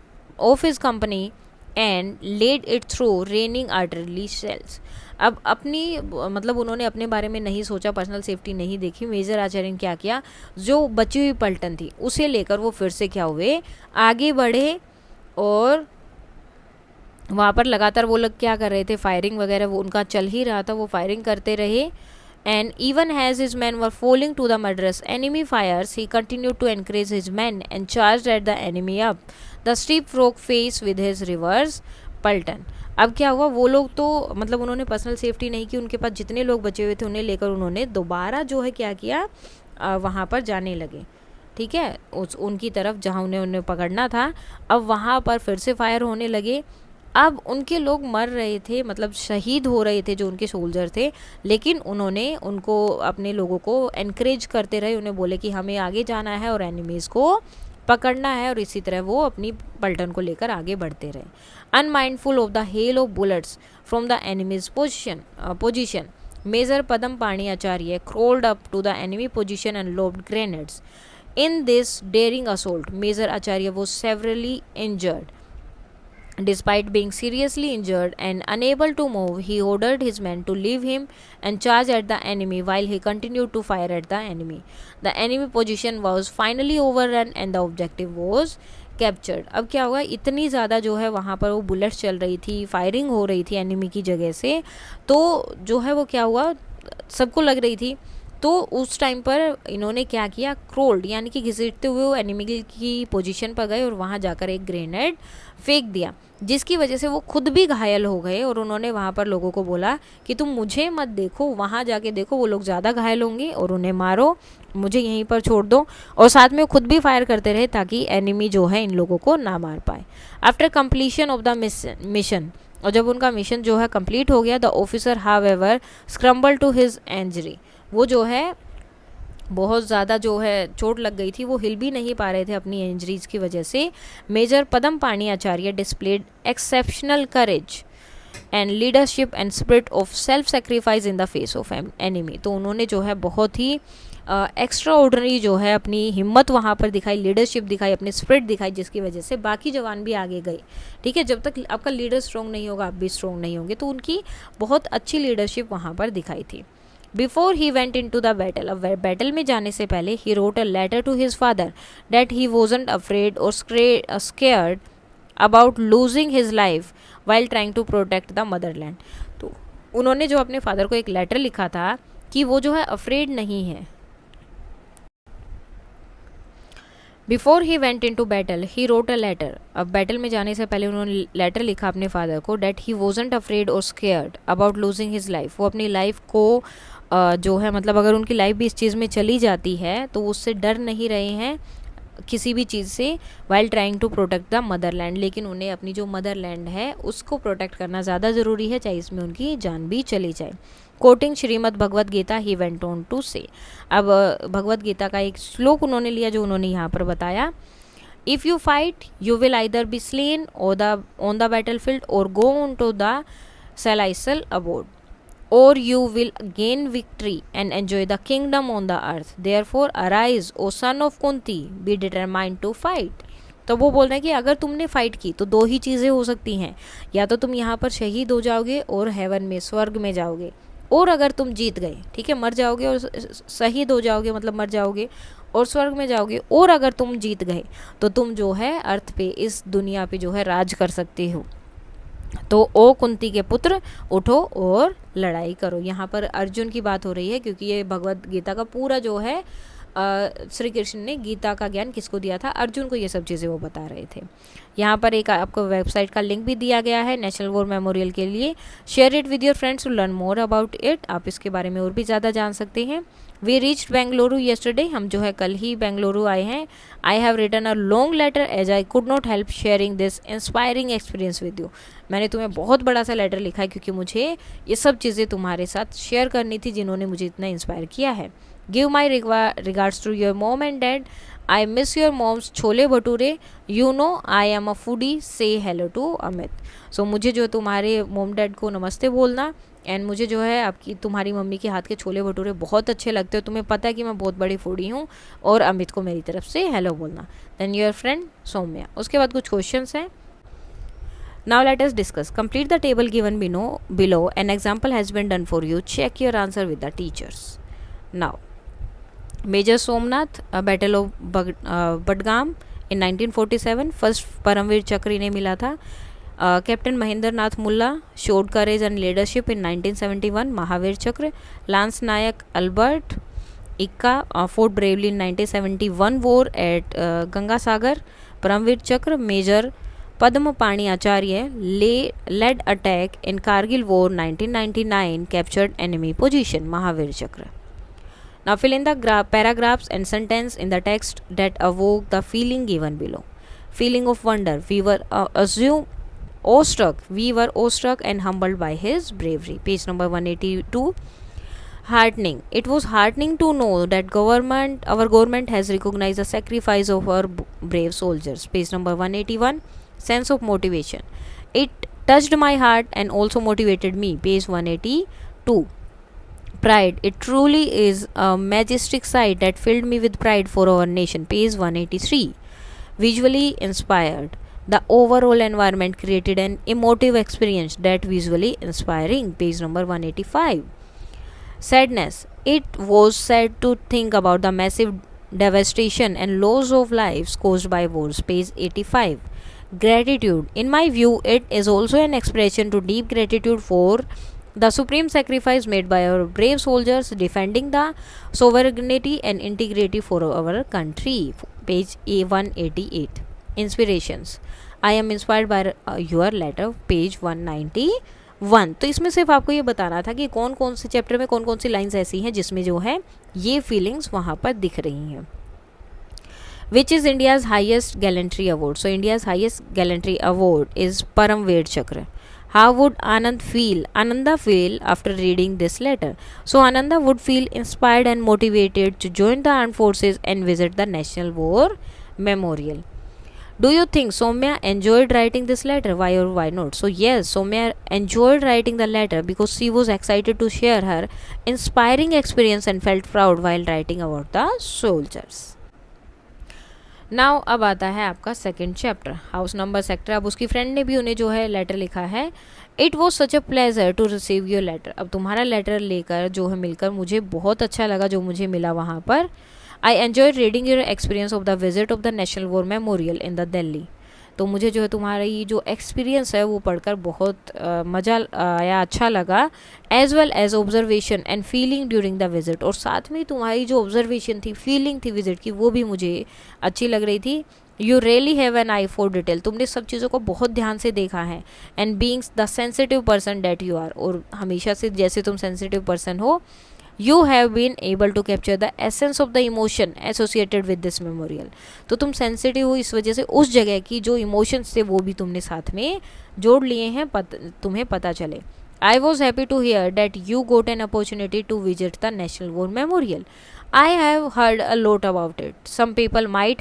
of his company and laid it through raining artillery shells। अब अपनी मतलब उन्होंने अपने बारे में नहीं सोचा, पर्सनल सेफ्टी नहीं देखी, मेजर आचार्य ने क्या किया, जो बची हुई पलटन थी उसे लेकर वो फिर से क्या हुए, आगे बढ़े, और वहाँ पर लगातार वो लोग क्या कर रहे थे, फायरिंग वगैरह वो उनका चल ही रहा था, वो फायरिंग करते रहे, and even as his men were falling to the murderous enemy fires, he continued to encourage his men and charged at the enemy up the steep rock face with his reverse पलटन. अब क्या हुआ, वो लोग तो मतलब उन्होंने पर्सनल सेफ्टी नहीं की, उनके पास जितने लोग बचे हुए थे उन्हें लेकर उन्होंने दोबारा जो है क्या किया, वहाँ पर जाने लगे. ठीक है, उनकी तरफ जहाँ उन्हें पकड़ना था. अब वहाँ पर फिर से फायर होने लगे. अब उनके लोग मर रहे थे, मतलब शहीद हो रहे थे जो उनके सोल्जर थे, लेकिन उन्होंने उनको अपने लोगों को एनकरेज करते रहे. उन्हें बोले कि हमें आगे जाना है और एनिमीज़ को पकड़ना है, और इसी तरह वो अपनी पलटन को लेकर आगे बढ़ते रहे. Unmindful of the hail of bullets from the enemy's position major Padmapani Acharya crawled up to the enemy position and lobbed grenades. In this daring assault, Major Acharya was severely injured. Despite being seriously injured and unable to move, he ordered his men to leave him and charge at the enemy while he continued to fire at the enemy. The enemy position was finally overrun and the objective was captured. अब क्या हुआ, इतनी ज़्यादा जो है वहाँ पर वो बुलेट्स चल रही थी, फायरिंग हो रही थी एनिमी की जगह से, तो जो है वो क्या हुआ, सबको लग रही थी. तो उस टाइम पर इन्होंने क्या किया, क्रोल्ड यानी कि घसीटते हुए वो एनिमी की पोजीशन पर गए और वहाँ जाकर एक ग्रेनेड फेंक दिया, जिसकी वजह से वो खुद भी घायल हो गए. और उन्होंने वहाँ पर लोगों को बोला कि तुम मुझे मत देखो, वहाँ जाके देखो, वो लोग ज़्यादा घायल होंगे और उन्हें मारो, मुझे यहीं पर छोड़ दो. और साथ में खुद भी फायर करते रहे ताकि एनिमी जो है इन लोगों को ना मार पाए. After completion of the mission, और जब उनका मिशन जो है कंप्लीट हो गया, the officer however scramble to his injury. वो जो है बहुत ज़्यादा जो है चोट लग गई थी, वो हिल भी नहीं पा रहे थे अपनी इंजरीज की वजह से. Major Padmapani Acharya displayed exceptional courage and leadership and spirit of self sacrifice in the face of enemy. तो उन्होंने जो है बहुत ही एक्स्ट्रा ऑर्डनरी जो है अपनी हिम्मत वहाँ पर दिखाई, लीडरशिप दिखाई, अपनी स्पिरिट दिखाई, जिसकी वजह से बाकी जवान भी आगे गए. ठीक है, जब तक आपका लीडर स्ट्रॉन्ग नहीं होगा आप भी स्ट्रॉन्ग नहीं होंगे. तो उनकी बहुत अच्छी लीडरशिप वहाँ पर दिखाई थी. Before he went in to the battle, अब बैटल में जाने से पहले ही wrote a letter to his father that he wasn't afraid or scared about losing his life while trying to protect the motherland. तो उन्होंने जो अपने फादर को एक लेटर लिखा था कि वो जो है अफ्रेड नहीं है. Before he went in to battle he wrote a letter, अब बैटल में जाने से पहले उन्होंने लेटर लिखा अपने फादर को, that he wasn't afraid or scared about losing his life. वो अपनी लाइफ को जो है मतलब अगर उनकी लाइफ भी इस चीज़ में चली जाती है तो उससे डर नहीं रहे हैं किसी भी चीज़ से, while trying to protect the motherland. लेकिन उन्हें अपनी जो मदरलैंड है उसको प्रोटेक्ट करना ज़्यादा ज़रूरी है, चाहे इसमें उनकी जान भी चली जाए. Quoting Shrimad Bhagavad Gita he went on to say, अब भगवद गीता का एक श्लोक उन्होंने लिया जो उन्होंने यहाँ पर बताया. If you fight you will either be slain on the battlefield or go on to the celestial abode, or you will gain victory and enjoy the kingdom on the earth. Therefore arise, O son of Kunti, be determined to fight. तो वो बोल रहे हैं कि अगर तुमने फाइट की तो दो ही चीज़ें हो सकती हैं, या तो तुम यहाँ पर शहीद हो जाओगे और हेवन में स्वर्ग में जाओगे, और अगर तुम जीत गए, ठीक है, मर जाओगे और शहीद हो जाओगे मतलब मर जाओगे और स्वर्ग में जाओगे, और अगर तुम जीत गए तो तुम जो है अर्थ पे, इस दुनिया पे जो है राज कर सकते हो. तो ओ कुंती के पुत्र उठो और लड़ाई करो. यहाँ पर अर्जुन की बात हो रही है क्योंकि ये भगवद गीता का पूरा जो है श्री कृष्ण ने गीता का ज्ञान किसको दिया था, अर्जुन को ये सब चीज़ें वो बता रहे थे. यहाँ पर एक आपको वेबसाइट का लिंक भी दिया गया है नेशनल वॉर मेमोरियल के लिए. Share it with your friends to learn more about it. आप इसके बारे में और भी ज़्यादा जान सकते हैं. वी रीच्ड बेंगलुरु येस्टरडे, हम जो है कल ही बेंगलुरु आए हैं. I have written a long letter as I could not help sharing this inspiring experience with you. मैंने तुम्हें बहुत बड़ा सा लेटर लिखा है क्योंकि मुझे ये सब चीज़ें तुम्हारे साथ शेयर करनी थी जिन्होंने मुझे इतना इंस्पायर किया है. Give my regards to your mom and dad. I miss your mom's chole bhature. You know I am a foodie. Say hello to Amit. So मुझे जो तुम्हारे मॉम डैड को नमस्ते बोलना, एंड मुझे जो है आपकी तुम्हारी मम्मी के हाथ के छोले भटूरे बहुत अच्छे लगते हो. तुम्हें पता है कि मैं बहुत बड़ी फूडी हूँ, और अमित को मेरी तरफ से हेलो बोलना. Then your friend Soumya. उसके बाद कुछ क्वेश्चंस हैं. Now let us discuss. Complete the table given below. An example has been done for you. Check your answer with the teachers. Now, Major Somnath, Battle of Badgam in 1947. First Paramvir चक्र इन्हें मिला था. Captain Mahendra Nath Mulla showed courage and leadership in 1971, Mahavir Chakra. Lance Naik Albert Ekka fought bravely in 1971 war at Ganga Sagar, Param Vir Chakra. Major Padmapani Acharya led attack in Kargil war 1999, captured enemy position, Mahavir Chakra. Now fill in the paragraphs and sentence in the text that evoke the feeling given below. Feeling of wonder. We were awestruck and humbled by his bravery. Page number 182. Heartening. It was heartening to know that our government has recognized the sacrifice of our brave soldiers. Page number 181. Sense of motivation. It touched my heart and also motivated me. Page 182. Pride. It truly is a majestic sight that filled me with pride for our nation. Page 183. Visually inspired. The overall environment created an emotive experience that visually inspiring. Page number 185. Sadness. It was sad to think about the massive devastation and loss of lives caused by wars. Page 85. Gratitude. In my view, it is also an expression to deep gratitude for the supreme sacrifice made by our brave soldiers defending the sovereignty and integrity for our country. Page 188. Inspirations. I am inspired by your letter. Page 191. तो इसमें सिर्फ आपको ये बताना था कि कौन कौन से चैप्टर में कौन कौन सी लाइंस ऐसी हैं जिसमें जो है ये फीलिंग्स वहाँ पर दिख रही हैं. Which is India's highest gallantry award? So India's highest gallantry award is Paramveer Chakra. How would Ananda feel after reading this letter? So Ananda would feel inspired and motivated to join the armed forces and visit the National War Memorial. Do you think Soumya enjoyed writing this letter? Why or why not? So yes, Soumya enjoyed writing the letter because she was excited to share her inspiring experience and felt proud while writing about the soldiers. Now अब आता है आपका second chapter, house number sector. अब उसकी फ्रेंड ने भी उन्हें जो है लेटर लिखा है. It was such a pleasure to receive your letter. अब तुम्हारा लेटर लेकर जो है मिलकर मुझे बहुत अच्छा लगा जो मुझे मिला वहाँ पर. I enjoy reading your experience of the visit of the national war memorial in the Delhi. तो मुझे जो है तुम्हारी जो एक्सपीरियंस है वो पढ़कर बहुत मज़ा आया, अच्छा लगा. As well as observation and feeling during the visit. और साथ में तुम्हारी जो ऑब्जर्वेशन थी, फीलिंग थी विजिट की, वो भी मुझे अच्छी लग रही थी. You really have an eye for detail. तुमने सब चीज़ों को बहुत ध्यान से देखा है. And beings the sensitive person that you are. और हमेशा से जैसे तुम सेंसिटिव पर्सन हो, you have been able to capture the essence of the emotion associated with this memorial. तो तुम सेंसिटिव हो, इस वजह से उस जगह की जो इमोशंस थे वो भी तुमने साथ में जोड़ लिए हैं, तुम्हें पता चले. I was happy to hear that you got an opportunity to visit the National War Memorial. I have heard a lot about it. Some people might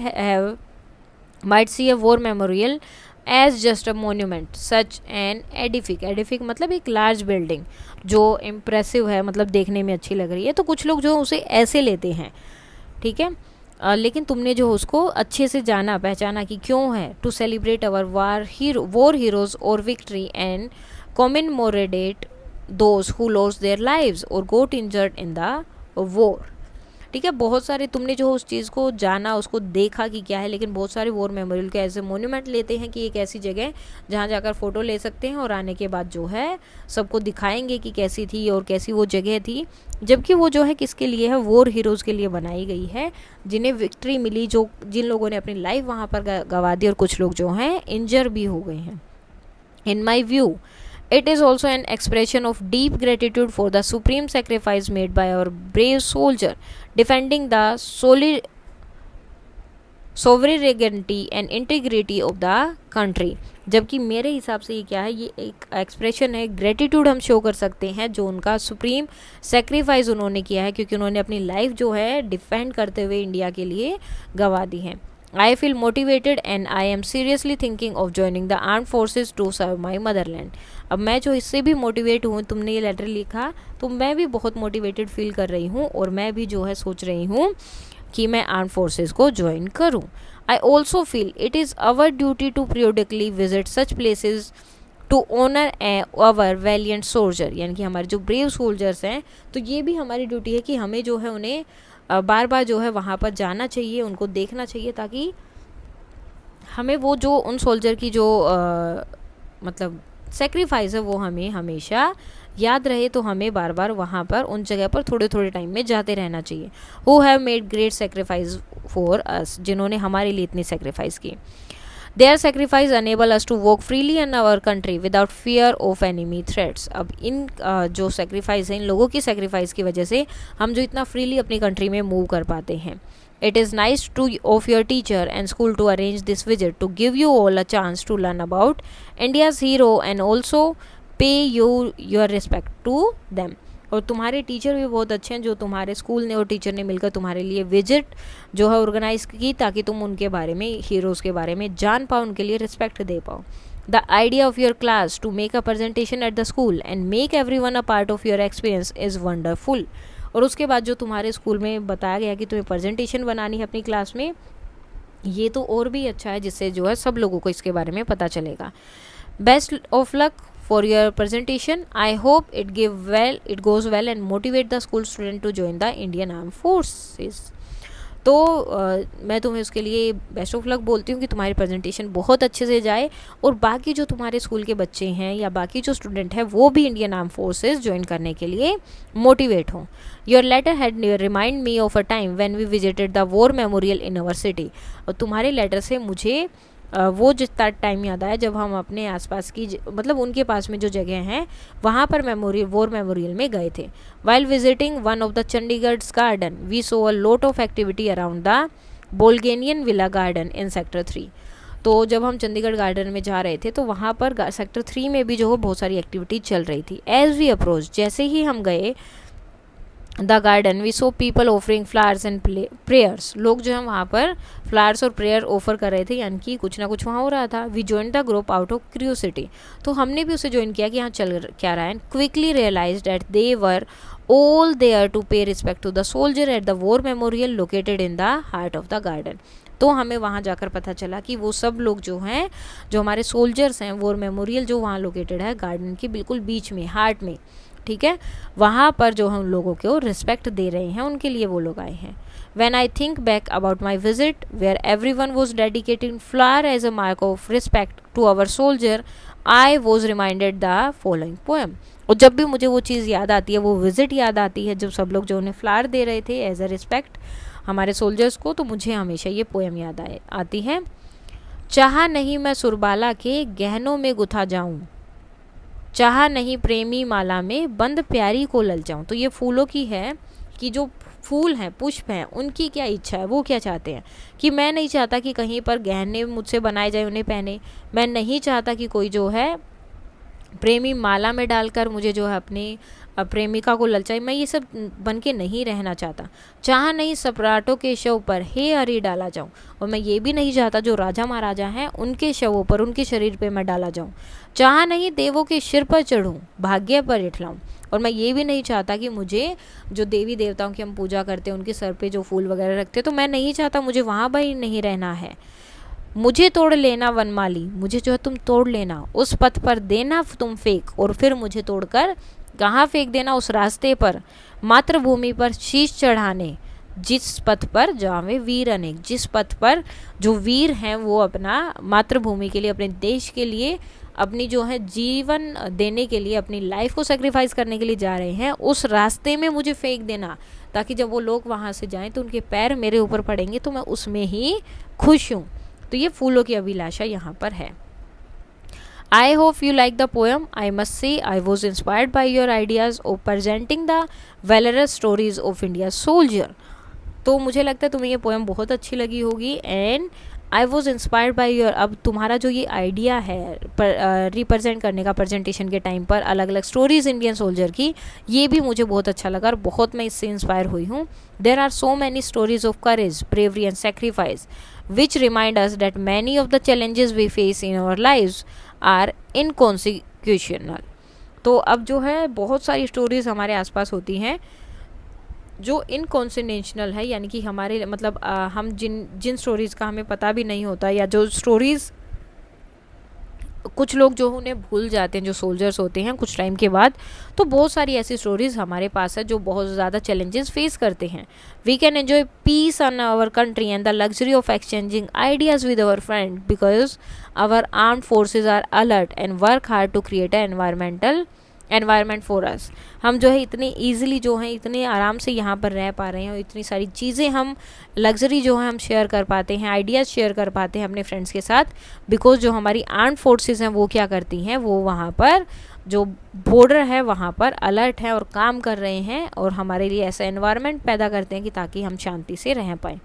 see a war memorial as just a monument, such an edific मतलब एक लार्ज बिल्डिंग जो इम्प्रेसिव है, मतलब देखने में अच्छी लग रही है. तो कुछ लोग जो उसे ऐसे लेते हैं, ठीक है. लेकिन तुमने जो उसको अच्छे से जाना पहचाना कि क्यों है. To celebrate our war heroes और victory and commemorate those who lost their lives और got injured in the war. ठीक है, बहुत सारे तुमने जो उस चीज़ को जाना, उसको देखा कि क्या है. लेकिन बहुत सारे वॉर मेमोरियल के ऐसे मोन्यूमेंट लेते हैं कि एक ऐसी जगह जहाँ जाकर फ़ोटो ले सकते हैं और आने के बाद जो है सबको दिखाएंगे कि कैसी थी और कैसी वो जगह थी. जबकि वो जो है किसके लिए है, वॉर हीरोज़ के लिए बनाई गई है, जिन्हें विक्ट्री मिली, जिन लोगों ने अपनी लाइफ वहाँ पर गंवा दी और कुछ लोग जो हैं इंजर भी हो गए हैं. In my view, it is also an expression of deep gratitude for the supreme sacrifice made by our brave soldier defending the sovereignty and integrity of the country. जबकि मेरे हिसाब से ये क्या है, ये एक एक्सप्रेशन है, ग्रेटिट्यूड हम शो कर सकते हैं जो उनका सुप्रीम सेक्रीफाइस उन्होंने किया है, क्योंकि उन्होंने अपनी लाइफ जो है डिफेंड करते हुए इंडिया के लिए गंवा दी है. I feel motivated and I am seriously thinking of joining the armed forces to serve my motherland. अब मैं जो इससे भी मोटिवेट हूँ, तुमने ये लेटर लिखा तो मैं भी बहुत मोटिवेटेड फील कर रही हूँ और मैं भी जो है सोच रही हूँ कि मैं आर्म फोर्सेस को ज्वाइन करूँ. I also feel it is our duty to periodically visit such places to honor our valiant soldier. यानी कि हमारे जो ब्रेव सोल्जर्स हैं, तो ये भी हमारी ड्यूटी है कि हमें जो है उन्हें बार बार जो है वहाँ पर जाना चाहिए, उनको देखना चाहिए, ताकि हमें वो जो उन सोल्जर की जो मतलब सेक्रीफाइस है वो हमें हमेशा याद रहे, तो हमें बार बार वहाँ पर उन जगह पर थोड़े थोड़े टाइम में जाते रहना चाहिए। Who have made great sacrifice for us, जिन्होंने हमारे लिए इतनी सेक्रीफाइस की। Their sacrifice enable us to walk freely in our country without fear of enemy threats। अब इन जो सेक्रीफाइस है, इन लोगों की सेक्रीफाइस की वजह से हम जो इतना फ्रीली अपनी कंट्री में मूव कर पाते हैं। It is nice to of your teacher and school to arrange this visit to give you all a chance to learn about India's hero and also pay you your respect to them। और तुम्हारे टीचर भी बहुत अच्छे हैं जो तुम्हारे स्कूल ने और टीचर ने मिलकर तुम्हारे लिए विजिट जो है ऑर्गेनाइज की, ताकि तुम उनके बारे में, हीरोज़ के बारे में जान पाओ, उनके लिए रिस्पेक्ट दे पाओ। The idea of your class to make a presentation at the school and make everyone a part of your experience is wonderful. और उसके बाद जो तुम्हारे स्कूल में बताया गया कि तुम्हें प्रेजेंटेशन बनानी है अपनी क्लास में, ये तो और भी अच्छा है, जिससे जो है सब लोगों को इसके बारे में पता चलेगा। Best of luck for your presentation. I hope it goes well and motivate the school student to join the Indian Armed Forces। तो मैं तुम्हें उसके लिए बेस्ट ऑफ लक बोलती हूँ कि तुम्हारी प्रेजेंटेशन बहुत अच्छे से जाए और बाकी जो तुम्हारे स्कूल के बच्चे हैं या बाकी जो स्टूडेंट हैं वो भी इंडियन आर्म फोर्सेस ज्वाइन करने के लिए मोटिवेट हों। Your letter had remind me of a time when we visited the war memorial in our city. और तुम्हारे लेटर से मुझे वो जितना टाइम याद आया जब हम अपने आसपास की मतलब उनके पास में जो जगह हैं वहाँ पर वॉर मेमोरियल में गए थे। While visiting one of the Chandigarh garden we saw a lot of activity around the bougainvillea garden in sector 3। तो जब हम चंडीगढ़ गार्डन में जा रहे थे तो वहाँ पर सेक्टर 3 में भी जो है बहुत सारी एक्टिविटी चल रही थी। एज वी अप्रोच, जैसे ही हम गए the garden we saw people offering flowers and prayers. लोग जो है वहाँ पर फ्लावर्स और प्रेयर ऑफर कर रहे थे, यानी कि कुछ ना कुछ वहाँ हो रहा था। We join the group out of curiosity. तो हमने भी उसे ज्वाइन किया कि यहाँ चल क्या रहा है। Quickly realise that they were all there to pay respect to the soldier at the war memorial located in the heart of the garden. तो हमें वहाँ जाकर पता चला कि वो सब लोग जो हैं, जो हमारे सोल्जर्स हैं, वॉर मेमोरियल जो वहाँ लोकेटेड है गार्डन के बिल्कुल बीच में, हार्ट में, ठीक है, वहाँ पर जो हम लोगों को रिस्पेक्ट दे रहे हैं, उनके लिए वो लोग आए हैं। When I think back about my visit, where everyone was dedicating flower as a mark of respect to our soldier, I was reminded the following poem। और जब भी मुझे वो चीज़ याद आती है, वो विजिट याद आती है, जब सब लोग जो उन्हें फ्लावर दे रहे थे एज अ रिस्पेक्ट हमारे सोल्जर्स को, तो मुझे हमेशा ये पोएम याद आती है। चाहा नहीं मैं सुरबाला के गहनों में गुथा जाऊं, चाहा नहीं प्रेमी माला में बंद प्यारी को ललचाऊं। तो ये फूलों की है कि जो फूल हैं, पुष्प हैं, उनकी क्या इच्छा है, वो क्या चाहते हैं कि मैं नहीं चाहता कि कहीं पर गहने मुझसे बनाए जाए उन्हें पहने। मैं नहीं चाहता कि कोई जो है प्रेमी माला में डालकर मुझे जो है अपनी प्रेमिका को ललचाए। मैं ये सब बन के नहीं रहना चाहता। चाहा नहीं सम्राटों के शव पर हे हरी डाला जाऊं, और मैं ये भी नहीं चाहता जो राजा महाराजा हैं उनके शवों पर, उनके शरीर पे मैं डाला जाऊं। चाहा नहीं देवों के सिर पर चढ़ूं, भाग्य पर इठलाऊं। और मैं ये भी नहीं चाहता कि मुझे जो देवी देवताओं की हम पूजा करते हैं उनके सर पे जो फूल वगैरह रखते हैं, तो मैं नहीं चाहता, मुझे वहाँ पर ही नहीं रहना है। मुझे तोड़ लेना वनमाली, मुझे जो है तुम तोड़ लेना, उस पथ पर देना तुम फेंक, और फिर मुझे तोड़कर कहाँ फेंक देना, उस रास्ते पर मातृभूमि पर शीश चढ़ाने, जिस पथ पर जावे वीर अनेक। जिस पथ पर जो वीर हैं वो अपना मातृभूमि के लिए, अपने देश के लिए, अपनी जो है जीवन देने के लिए, अपनी लाइफ को सेक्रीफाइस करने के लिए जा रहे हैं, उस रास्ते में मुझे फेंक देना, ताकि जब वो लोग वहाँ से जाएं तो उनके पैर मेरे ऊपर पड़ेंगे, तो मैं उसमें ही खुश हूँ। तो ये फूलों की अभिलाषा यहाँ पर है। I hope you like the poem. I must say I was inspired by your ideas of presenting the valorous stories of India's soldier। तो मुझे लगता है तुम्हें ये पोएम बहुत अच्छी लगी होगी। And I was inspired by your, अब तुम्हारा जो ये आइडिया है रिप्रेजेंट करने का प्रेजेंटेशन के टाइम पर अलग अलग स्टोरीज़ इंडियन सोल्जर की, ये भी मुझे बहुत अच्छा लगा और बहुत मैं इससे इंस्पायर हुई हूँ। There are so many stories of courage, bravery and sacrifice which remind us that many of the challenges we face in our lives are inconsequential। तो अब जो है बहुत सारी स्टोरीज़ हमारे आसपास होती हैं जो इनकॉन्सिडेंशनल है, यानी कि हमारे मतलब हम जिन स्टोरीज़ का हमें पता भी नहीं होता, या जो स्टोरीज़ कुछ लोग जो उन्हें भूल जाते हैं, जो सोल्जर्स होते हैं कुछ टाइम के बाद। तो बहुत सारी ऐसी स्टोरीज हमारे पास है जो बहुत ज़्यादा चैलेंजेस फेस करते हैं। We can enjoy peace on our country and the luxury of exchanging ideas with our friend because our armed forces are alert and work hard to create an environment for us. हम जो है इतने ईजिली जो है इतने आराम से यहाँ पर रह पा रहे हैं और इतनी सारी चीज़ें हम लग्जरी जो है हम शेयर कर पाते हैं, आइडियाज़ शेयर कर पाते हैं अपने फ्रेंड्स के साथ, बिकॉज जो हमारी आर्म्ड फोर्सेस हैं वो क्या करती हैं, वो वहाँ पर जो बॉर्डर है वहाँ पर अलर्ट है और काम कर रहे हैं और हमारे लिए ऐसा एनवायरनमेंट पैदा करते हैं कि ताकि हम शांति से रह पाएँ।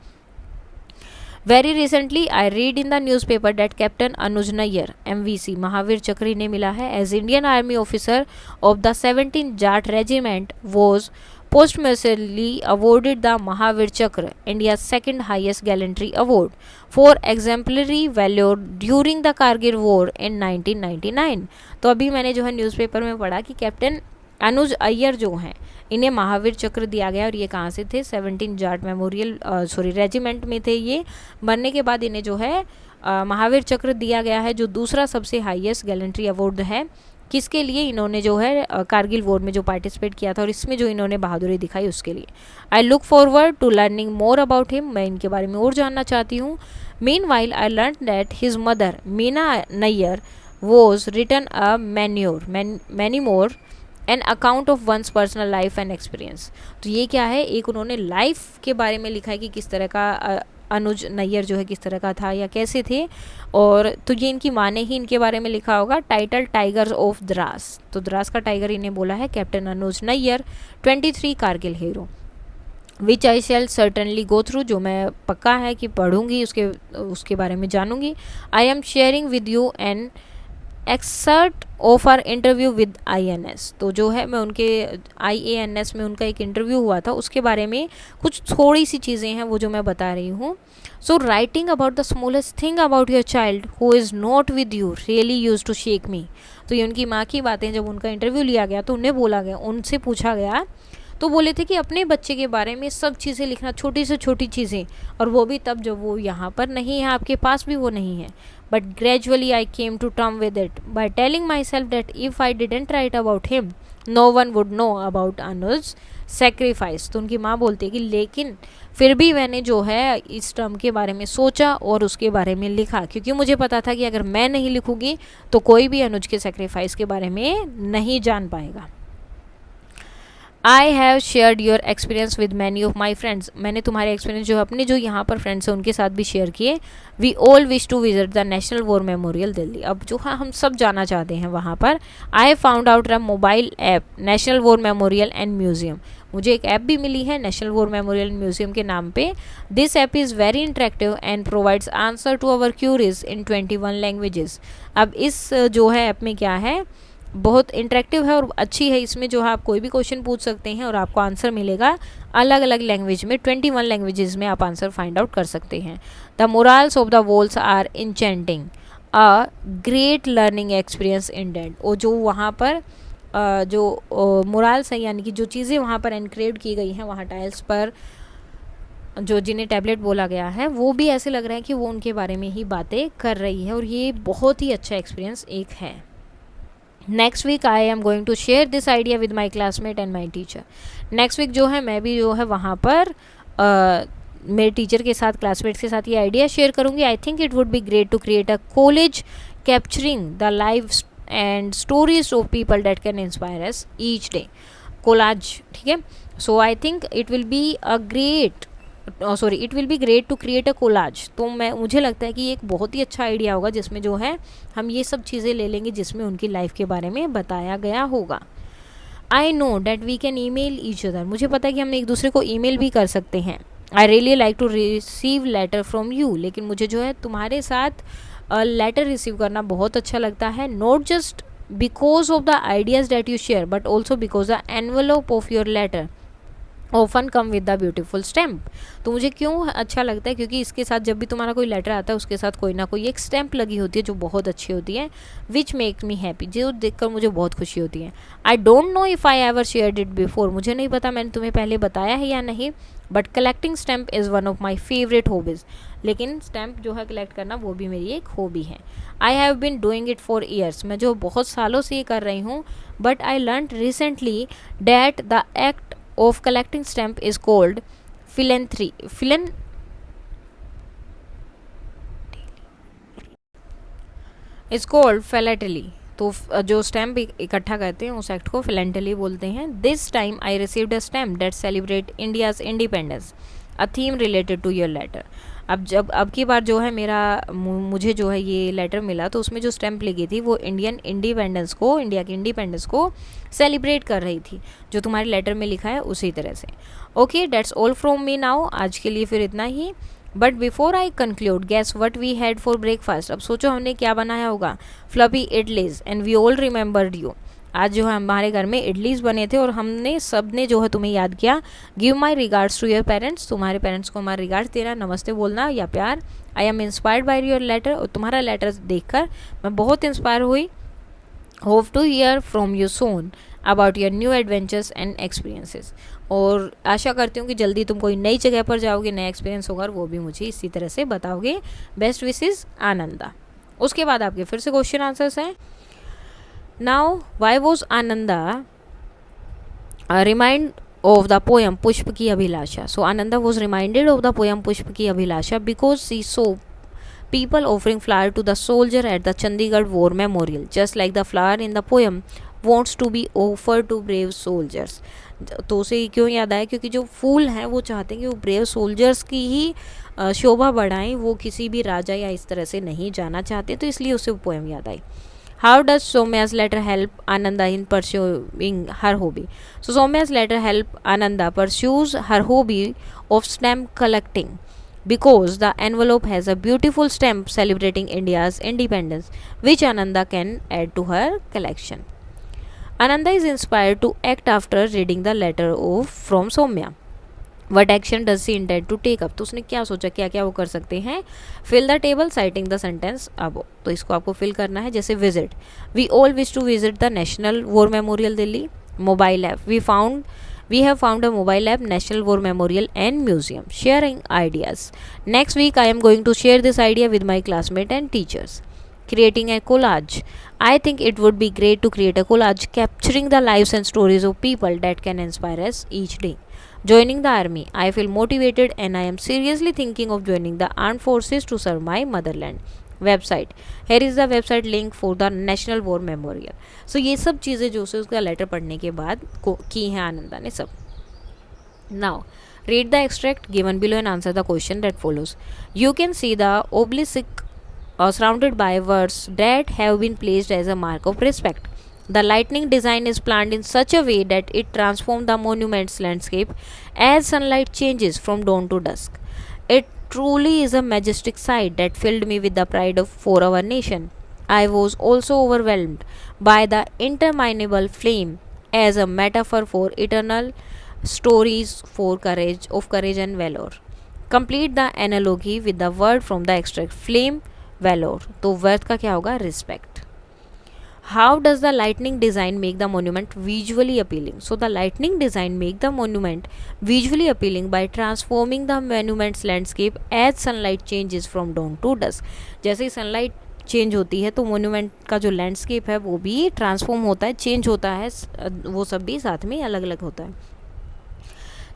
Very recently, I read in the newspaper that Captain Anuj Nayyar, MVC, Mahavir चक्र इन्हें मिला है as Indian Army officer of the 17th Jat Regiment was posthumously awarded the Mahavir Chakra, India's second highest gallantry award, for exemplary valor during the Kargil War in 1999। तो अभी मैंने जो है न्यूज़पेपर में पढ़ा कि कैप्टन अनुज अय्यर जो हैं इन्हें महावीर चक्र दिया गया और ये कहाँ से थे, 17 जाट मेमोरियल रेजिमेंट में थे ये। मरने के बाद इन्हें जो है महावीर चक्र दिया गया है, जो दूसरा सबसे हाईएस्ट गैलेंट्री अवार्ड है। किसके लिए, इन्होंने जो है कारगिल वॉर में जो पार्टिसिपेट किया था और इसमें जो इन्होंने बहादुरी दिखाई उसके लिए। I look forward to learning more about him, मैं इनके बारे में और जानना चाहती हूँ। Meanwhile I learn that his mother Meena Nayyar was written a memoir an account of one's personal life and experience. तो ये क्या है, एक उन्होंने लाइफ के बारे में लिखा है कि किस तरह का अनुज नैयर जो है किस तरह का था या कैसे थे। और तो ये इनकी माँ ने ही इनके बारे में लिखा होगा। टाइटल टाइगर्स ऑफ द्रास, तो द्रास का टाइगर इन्हें बोला है captain Anuj Nayyar, 23 Kargil hero, which I shall certainly go through, जो मैं पक्का है कि पढ़ूंगी, उसके बारे में जानूंगी। I am sharing with you an excerpt of our interview with IANS, तो जो है मैं उनके IANS में उनका एक इंटरव्यू हुआ था उसके बारे में कुछ थोड़ी सी चीज़ें हैं वो जो मैं बता रही हूँ। So writing about the smallest thing about your child who is not with you really used to shake me. तो ये उनकी माँ की बातें, जब उनका इंटरव्यू लिया गया तो उन्हें बोला गया, उनसे पूछा गया तो बोले थे कि अपने बच्चे के बारे में सब चीज़ें लिखना, छोटी से छोटी चीज़ें, और वो भी तब जब वो यहाँ पर नहीं है, आपके पास भी वो नहीं है। But gradually I came to term with it by telling myself that if I didn't write about him no one would know about Anuj sacrifice. तो उनकी माँ बोलती है कि लेकिन फिर भी मैंने जो है इस टर्म के बारे में सोचा और उसके बारे में लिखा, क्योंकि मुझे पता था कि अगर मैं नहीं लिखूँगी तो कोई भी अनुज के सेक्रीफाइस के बारे में नहीं जान पाएगा। I have shared your experience with many of my friends, मैंने तुम्हारे एक्सपीरियंस जो अपने जो यहाँ पर फ्रेंड्स हैं उनके साथ भी शेयर किए। We all wish to visit the national war memorial Delhi, अब जो है हम सब जाना चाहते हैं वहाँ पर। I found out a mobile app national war memorial and museum, मुझे एक ऐप भी मिली है नेशनल वॉर मेमोरियल म्यूजियम के नाम पे। This app is very interactive and provides answer to our queries in 21 languages. अब इस जो है ऐप में क्या है, बहुत इंटरेक्टिव है और अच्छी है, इसमें जो है आप कोई भी क्वेश्चन पूछ सकते हैं और आपको आंसर मिलेगा अलग अलग लैंग्वेज में, 21 लैंग्वेजेस में आप आंसर फाइंड आउट कर सकते हैं। The murals of the walls are enchanting, a great learning experience indeed. और जो वहाँ पर जो मोरल्स हैं यानी कि जो चीज़ें वहाँ पर एनक्रेव्ड की गई हैं वहाँ टाइल्स पर, जो जिन्हें टैबलेट बोला गया है, वो भी ऐसे लग रहा है कि वो उनके बारे में ही बातें कर रही है और ये बहुत ही अच्छा एक्सपीरियंस एक है। Next week I am going to share this idea with my classmate and my teacher. Next week जो है मैं भी जो है वहाँ पर मेरे टीचर के साथ, क्लासमेट्स के साथ ये आइडिया शेयर करूँगी। I think it would be great to create a collage capturing the lives and stories of people that can inspire us each day, collage, ठीक है। So I think it will be a great it will be great to create a collage. तो मुझे लगता है कि ये एक बहुत ही अच्छा आइडिया होगा जिसमें जो है हम ये सब चीज़ें ले लेंगे जिसमें उनकी लाइफ के बारे में बताया गया होगा। I know that we can email each other, मुझे पता है कि हम एक दूसरे को ईमेल भी कर सकते हैं। I really like to receive letter from you, लेकिन मुझे जो है तुम्हारे साथ लेटर रिसीव करना बहुत अच्छा लगता है। Not just because of the ideas that you share but also because the envelope of your letter often come with the beautiful stamp. तो मुझे क्यों अच्छा लगता है, क्योंकि इसके साथ जब भी तुम्हारा कोई लेटर आता है उसके साथ कोई ना कोई एक स्टैम्प लगी होती है जो बहुत अच्छी होती है, विच मेक मी हैप्पी, जो देखकर मुझे बहुत खुशी होती है। I don't know if I ever shared it before, मुझे नहीं पता मैंने तुम्हें पहले बताया है या नहीं, but collecting stamp is one of my favourite hobbies, लेकिन स्टैम्प जो है कलेक्ट करना वो भी मेरी एक हॉबी है. I have been doing it for years, मैं जो बहुत सालों से ये कर रही हूँ. But I learn recently that the act of collecting stamp is called फिलन इज कॉल्ड फिलेटली. तो जो स्टैम्प इकट्ठा करते हैं उस एक्ट को फिलेंटली बोलते हैं. This time I received a stamp that celebrate India's independence, a theme related to your letter. अब की बार जो है मुझे जो है ये लेटर मिला, तो उसमें जो स्टैम्प लगी थी वो इंडिया की इंडिपेंडेंस को सेलिब्रेट कर रही थी, जो तुम्हारे लेटर में लिखा है उसी तरह से. Okay, that's all from me now. आज के लिए फिर इतना ही. But before I conclude, guess what we had for breakfast. अब सोचो हमने क्या बनाया होगा. Fluffy idlis, and we all remembered you. आज जो है हमारे घर में इडलीज बने थे और हमने सब ने जो है तुम्हें याद किया. Give my regards to your parents, तुम्हारे पेरेंट्स को हमारे रिगार्ड्स देना, नमस्ते बोलना या प्यार. I am inspired by your letter, और तुम्हारा लेटर देखकर मैं बहुत इंस्पायर हुई. Hope to hear from you soon about your new adventures and experiences. और आशा करती हूँ कि जल्दी तुम कोई नई जगह पर जाओगे, नया एक्सपीरियंस होगा और वो भी मुझे इसी तरह से बताओगे. Best wishes, Ananda. उसके बाद आपके फिर से क्वेश्चन आंसर्स हैं. Now why was Ananda remind of the poem Pushp Ki Abhilasha. So Ananda was reminded of the poem Pushp Ki Abhilasha because she saw people offering flower to the soldier at the Chandigarh War Memorial, just like the flower in the poem wants to be offered to brave soldiers. तो उसे क्यों याद आया, क्योंकि जो फूल हैं वो चाहते हैं कि वो ब्रेव सोल्जर्स की ही शोभा बढ़ाएं, वो किसी भी राजा या इस तरह से नहीं जाना चाहते, तो इसलिए उसे वो पोएम याद आई. How does Soumya's letter help Ananda in pursuing her hobby? So Soumya's letter help Ananda pursues her hobby of stamp collecting because the envelope has a beautiful stamp celebrating India's independence, which Ananda can add to her collection. Ananda is inspired to act after reading the letter from Soumya. What action does she intend to take up. तो उसने क्या सोचा, क्या क्या वो कर सकते हैं. Fill the table citing the sentence above. तो इसको आपको फिल करना है. जैसे visit, we all wish to visit the national war memorial Delhi. Mobile app, we have found a mobile app, National War Memorial and Museum. Sharing ideas. Next week I am going to share this idea with my classmates and teachers. Creating a collage. I think it would be great to create a collage capturing the lives and stories of people that can inspire us each day. Joining the army. I feel motivated and I am seriously thinking of joining the armed forces to serve my motherland. Website. Here is the website link for the National War Memorial. So ये सब चीज़ें जो से उसका लेटर पढ़ने के बाद की हैं आनंदा ने सब. Now read the extract given below and answer the question that follows. You can see the obelisk surrounded by words that have been placed as a mark of respect. The lightning design is planned in such a way that it transforms the monument's landscape as sunlight changes from dawn to dusk. It truly is a majestic sight that filled me with the pride for our nation. I was also overwhelmed by the interminable flame as a metaphor for eternal stories of courage and valor. Complete the analogy with the word from the extract flame, valor. तो वर्ड का क्या होगा, respect. How does the lightning design make the monument visually appealing? So the lightning design make the monument visually appealing by transforming the monument's landscape as sunlight changes from dawn to dusk. जैसे ही सनलाइट चेंज होती है तो मोन्यूमेंट का जो लैंडस्केप है वो भी ट्रांसफॉर्म होता है, चेंज होता है, वो सब भी साथ में अलग अलग होता है.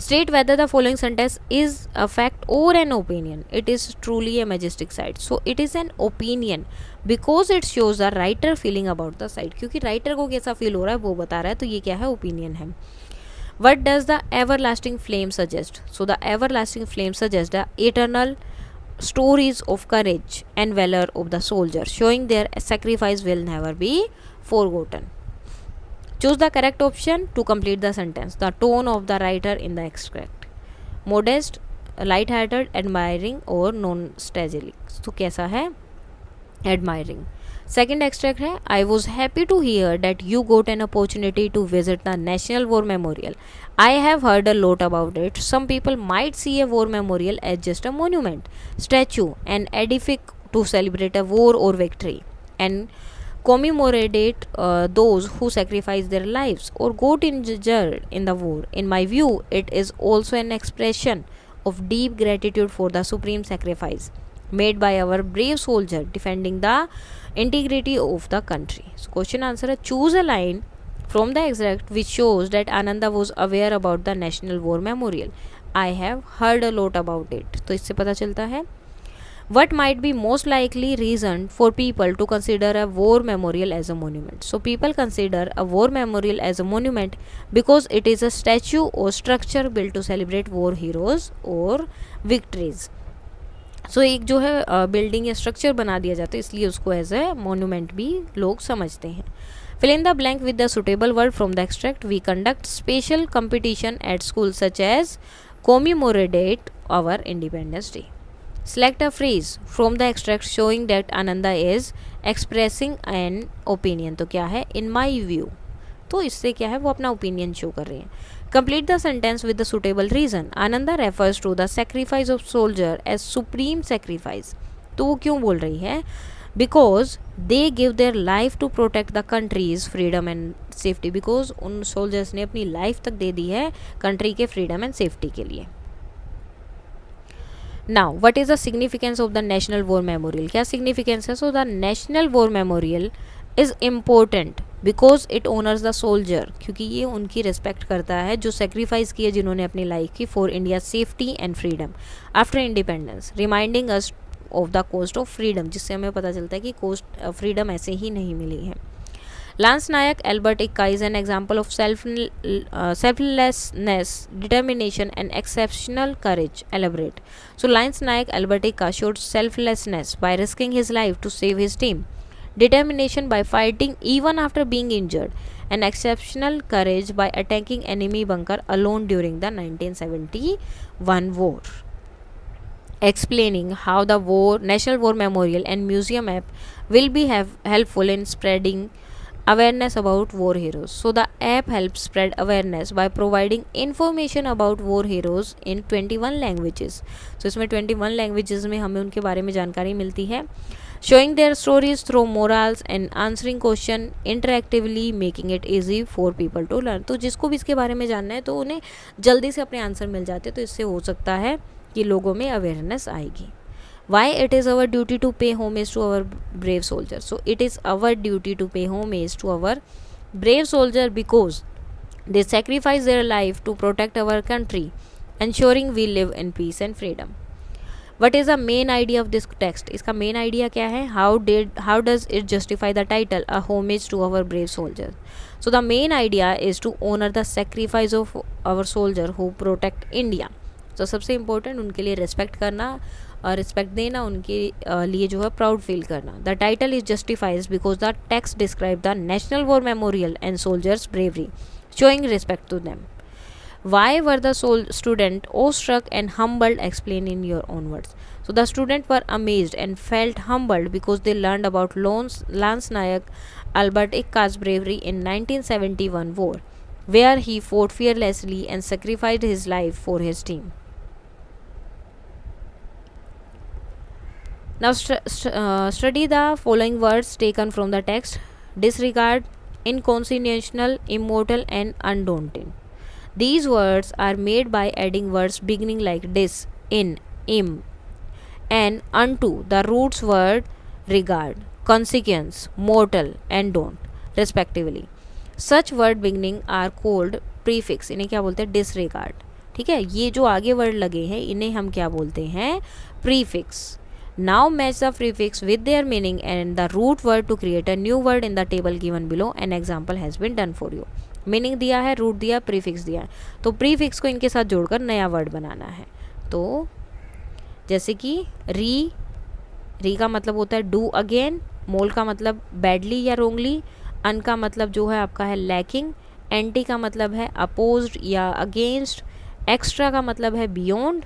State whether the following sentence is a fact or an opinion. It is truly a majestic sight. So it is an opinion because it shows the writer feeling about the sight. क्योंकि राइटर को कैसा फील हो रहा है वो बता रहा है, तो ये क्या है, ओपिनियन है. What does the everlasting flame suggest? So the everlasting flame suggests the eternal stories of courage and valor of the soldier, showing their sacrifice will never be forgotten. Choose the correct option to complete the sentence. The tone of the writer in the extract. Modest, light-hearted, admiring or nostalgic. तो कैसा है, admiring. Second extract है, I was happy to hear that you got an opportunity to visit the National War Memorial. I have heard a lot about it. Some people might see a war memorial as just a monument, statue, an edifice to celebrate a war or victory, and commemorate those who sacrifice their lives or got injured in the war. In my view, it is also an expression of deep gratitude for the supreme sacrifice made by our brave soldier defending the integrity of the country. So question answer है, choose a line from the extract which shows that Ananda was aware about the National War Memorial. I have heard a lot about it. तो इससे पता चलता है what might be most likely reason for people to consider a war memorial as a monument. So people consider a war memorial as a monument because it is a statue or structure built to celebrate war heroes or victories. So एक जो है बिल्डिंग या स्ट्रक्चर बना दिया जाता है, इसलिए उसको एज ए मोन्यूमेंट भी लोग समझते हैं. Fill in the blank with the suitable word from the extract. We conduct special competition at school such as commemorate our Independence Day. Select a phrase from the extract showing that Ananda is expressing an opinion. तो क्या है, in my view. तो इससे क्या है, वो अपना ओपिनियन शो कर रहे हैं. Complete the sentence with the suitable reason. Ananda refers to the sacrifice of soldier as supreme sacrifice. तो वो क्यों बोल रही है? Because they give their life to protect the country's freedom and safety. Because उन soldiers ने अपनी लाइफ तक दे दी है कंट्री के फ्रीडम एंड सेफ्टी के लिए. Now, what is the significance of the National War Memorial? क्या significance है? So, the National War Memorial is important because it honors the soldier. क्योंकि ये उनकी respect करता है जो sacrifice किए जिन्होंने अपनी life की for India's safety and freedom after independence, reminding us of the cost of freedom. जिससे हमें पता चलता है कि cost freedom ऐसे ही नहीं मिली है. Lance Nayak Albert Ika is an example of selflessness, determination and exceptional courage. Elaborate. So Lance Nayak Albert Ika showed selflessness by risking his life to save his team, determination by fighting even after being injured, and exceptional courage by attacking enemy bunker alone during the 1971 war. Explaining how the National War Memorial and Museum app will be helpful in spreading awareness about war heroes. So the app helps spread awareness by providing information about war heroes in 21 languages. So इसमें 21 languages में हमें उनके बारे में जानकारी मिलती है. Showing their stories through morals and answering question interactively, making it easy for people to learn. तो जिसको भी इसके बारे में जानना है तो उन्हें जल्दी से अपने आंसर मिल जाते हैं. तो इससे हो सकता है कि लोगों में अवेयरनेस आएगी. Why it is our duty to pay homage to our brave soldiers? So it is our duty to pay homage to our brave soldier because they sacrifice their life to protect our country, ensuring we live in peace and freedom. What is the main idea of this text? इसका main idea क्या है? How does it justify the title a homage to our brave soldiers? So the main idea is to honor the sacrifice of our soldier who protect India. तो सबसे इम्पोर्टेंट उनके लिए रिस्पेक्ट करना और रिस्पेक्ट देना, उनके लिए जो है प्राउड फील करना. The title is justifies because the text describe the national war memorial and soldiers bravery, showing respect to them. Why were the student awestruck and humbled? Explain in your own words. So the students were amazed and felt humbled because they learned about Lance Nayak Albert Ika's bravery in 1971 war, where he fought fearlessly and sacrificed his life for his team. Now study the following words taken from the text. Disregard, inconsequential, immortal and undaunted. These words are made by adding words beginning like dis, in, im and unto the roots word regard, consequence, mortal and don't respectively. Such word beginning are called prefix. इन्हें क्या बोलते हैं? disregard. ठीक है, ये जो आगे वर्ड लगे हैं इन्हें हम क्या बोलते हैं? prefix. Now match the prefix with their meaning and the root word to create a new word in the table given below. An example has been done for you. Meaning दिया है, रूट दिया, प्रीफिक्स दिया है, तो प्रीफिक्स को इनके साथ जोड़कर नया वर्ड बनाना है. तो जैसे कि री का मतलब होता है डू अगेन, मोल का मतलब बैडली या रोंगली, अन का मतलब जो है आपका है लैकिंग, एंटी का मतलब है अपोज्ड या अगेंस्ट, एक्स्ट्रा का मतलब है बियॉन्ड,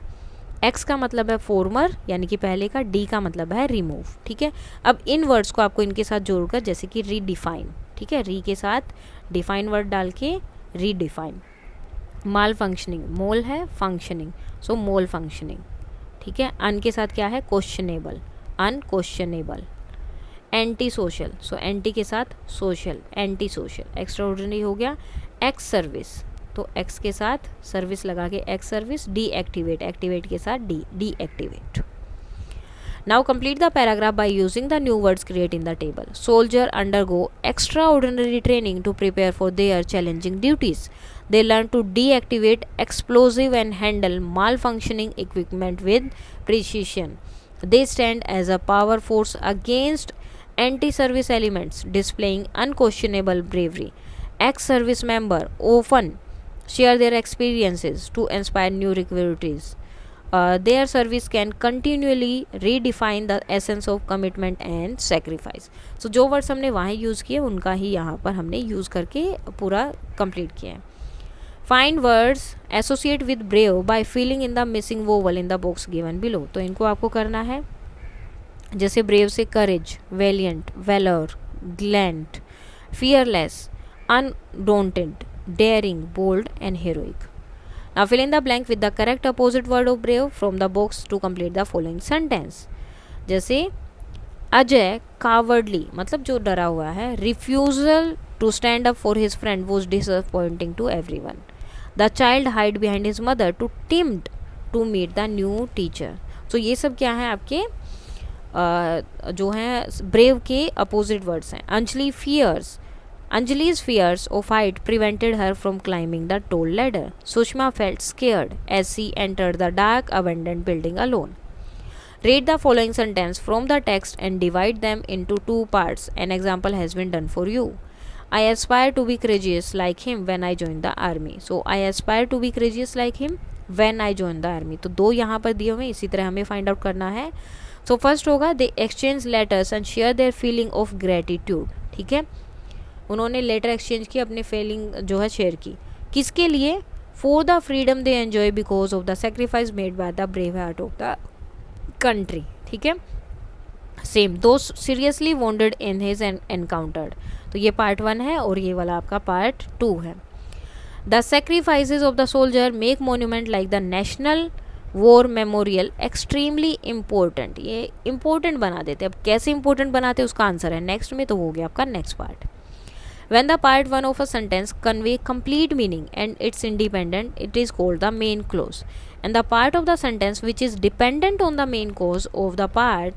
एक्स का मतलब है फॉर्मर यानी कि पहले का, डी का मतलब है रिमूव. ठीक है, अब इन वर्ड्स को आपको इनके साथ जोड़कर जैसे कि रीडिफाइन, ठीक है, री के साथ डिफाइन वर्ड डाल के रीडिफाइन. माल फंक्शनिंग, मोल है फंक्शनिंग, सो मोल फंक्शनिंग. ठीक है, अन के साथ क्या है? Questionable, unquestionable. Anti social, so anti के साथ social, anti social. Extra ordinary हो गया एक्स सर्विस, तो एक्स के साथ सर्विस लगा के एक्स सर्विस। डीएक्टिवेट, एक्टिवेट के साथ D, deactivate. Now complete the paragraph by using the new words created in the table. Soldier undergo extraordinary training to prepare for their challenging duties. They learn to deactivate explosive and handle malfunctioning equipment with precision. They stand as a power force against anti-service elements, displaying unquestionable bravery. Ex-service members often share their experiences to inspire new recruits. Their service can continually redefine the essence of commitment and sacrifice. So जो वर्ड्स हमने वहाँ यूज़ किए उनका ही यहाँ पर हमने यूज़ करके पूरा कंप्लीट किया है. Find words associate with brave by filling in the missing vowel in the box given below. तो इनको आपको करना है, जैसे ब्रेव से courage, valiant, valour, gallant, fearless, undaunted, daring, bold and heroic. Now fill in the blank with the correct opposite word of brave from the box to complete the following sentence. जैसे अजय cowardly मतलब जो डरा हुआ है, refusal to stand up for his friend was disappointing to everyone. The child hid behind his mother to tempt to meet the new teacher. So ये सब क्या है आपके जो हैं brave के opposite words हैं. Anjali's fears of height prevented her from climbing the tall ladder. Sushma felt scared as she entered the dark, abandoned building alone. Read the following sentence from the text and divide them into two parts. An example has been done for you. I aspire to be courageous like him when I joined the army. So I aspire to be courageous like him when I joined the army. तो दो यहाँ पर दिए हुए, इसी तरह हमें फाइंड आउट करना है. सो फर्स्ट होगा दे exchange letters and share their feeling of gratitude. ठीक है, उन्होंने लेटर एक्सचेंज की, अपने फीलिंग जो है शेयर की. किसके लिए? For the freedom they enjoy because of the sacrifice made by the brave heart of the country. ठीक है, सेम दो seriously wounded in his encountered. तो ये पार्ट 1 है और ये वाला आपका पार्ट 2 है. The सेक्रीफाइसेज of the soldier make monument like the national war memorial extremely important. ये इंपॉर्टेंट बना देते. अब कैसे इंपॉर्टेंट बनाते उसका आंसर है नेक्स्ट में, तो हो गया आपका next part. When the part 1 of a sentence convey complete meaning and it's independent, it is called the main clause. And the part of the sentence which is dependent on the main clause of the part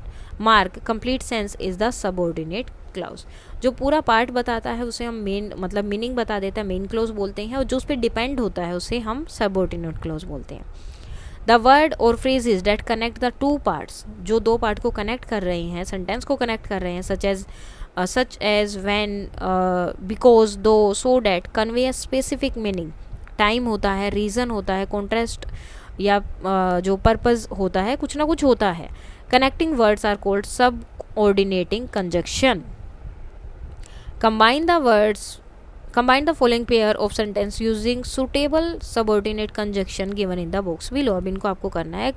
mark complete sense is the subordinate clause. जो पूरा पार्ट बताता है उसे हम मेन मतलब मीनिंग बता देता है, मेन क्लोज बोलते हैं, और जो उस पर डिपेंड होता है उसे हम सबऑर्डिनेट क्लोज बोलते हैं. The word or phrases that connect the two parts, जो दो पार्ट को कनेक्ट कर रहे हैं, सेंटेंस को कनेक्ट कर रहे हैं, such as when, because, though, so that convey a specific meaning. Time होता है, रीज़न होता है, कॉन्ट्रास्ट या जो पर्पज़ होता है, कुछ ना कुछ होता है. कनेक्टिंग वर्ड्स आर कॉल्ड सब ऑर्डिनेटिंग conjunction. Combine the following pair of sentence using suitable subordinate conjunction given in the box below. अब इनको आपको करना है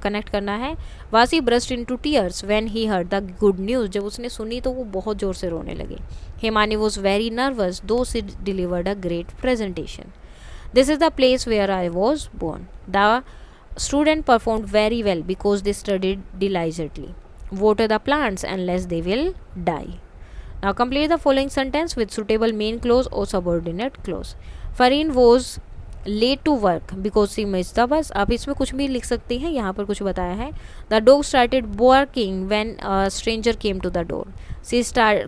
कनेक्ट करना है. वासी burst into tears when he heard the good news. जब उसने सुनी तो वो बहुत ज़ोर से रोने लगी. Himani was very nervous though she delivered a great presentation. This is the place where I was born. The student performed very well because they studied diligently. Water the plants unless they will die. Now complete the following sentence with suitable main clause or subordinate clause. Fareen was late to work because she missed the bus. आप इसमें कुछ भी लिख सकती हैं, यहाँ पर कुछ बताया है. The dog started barking when a stranger came to the door. She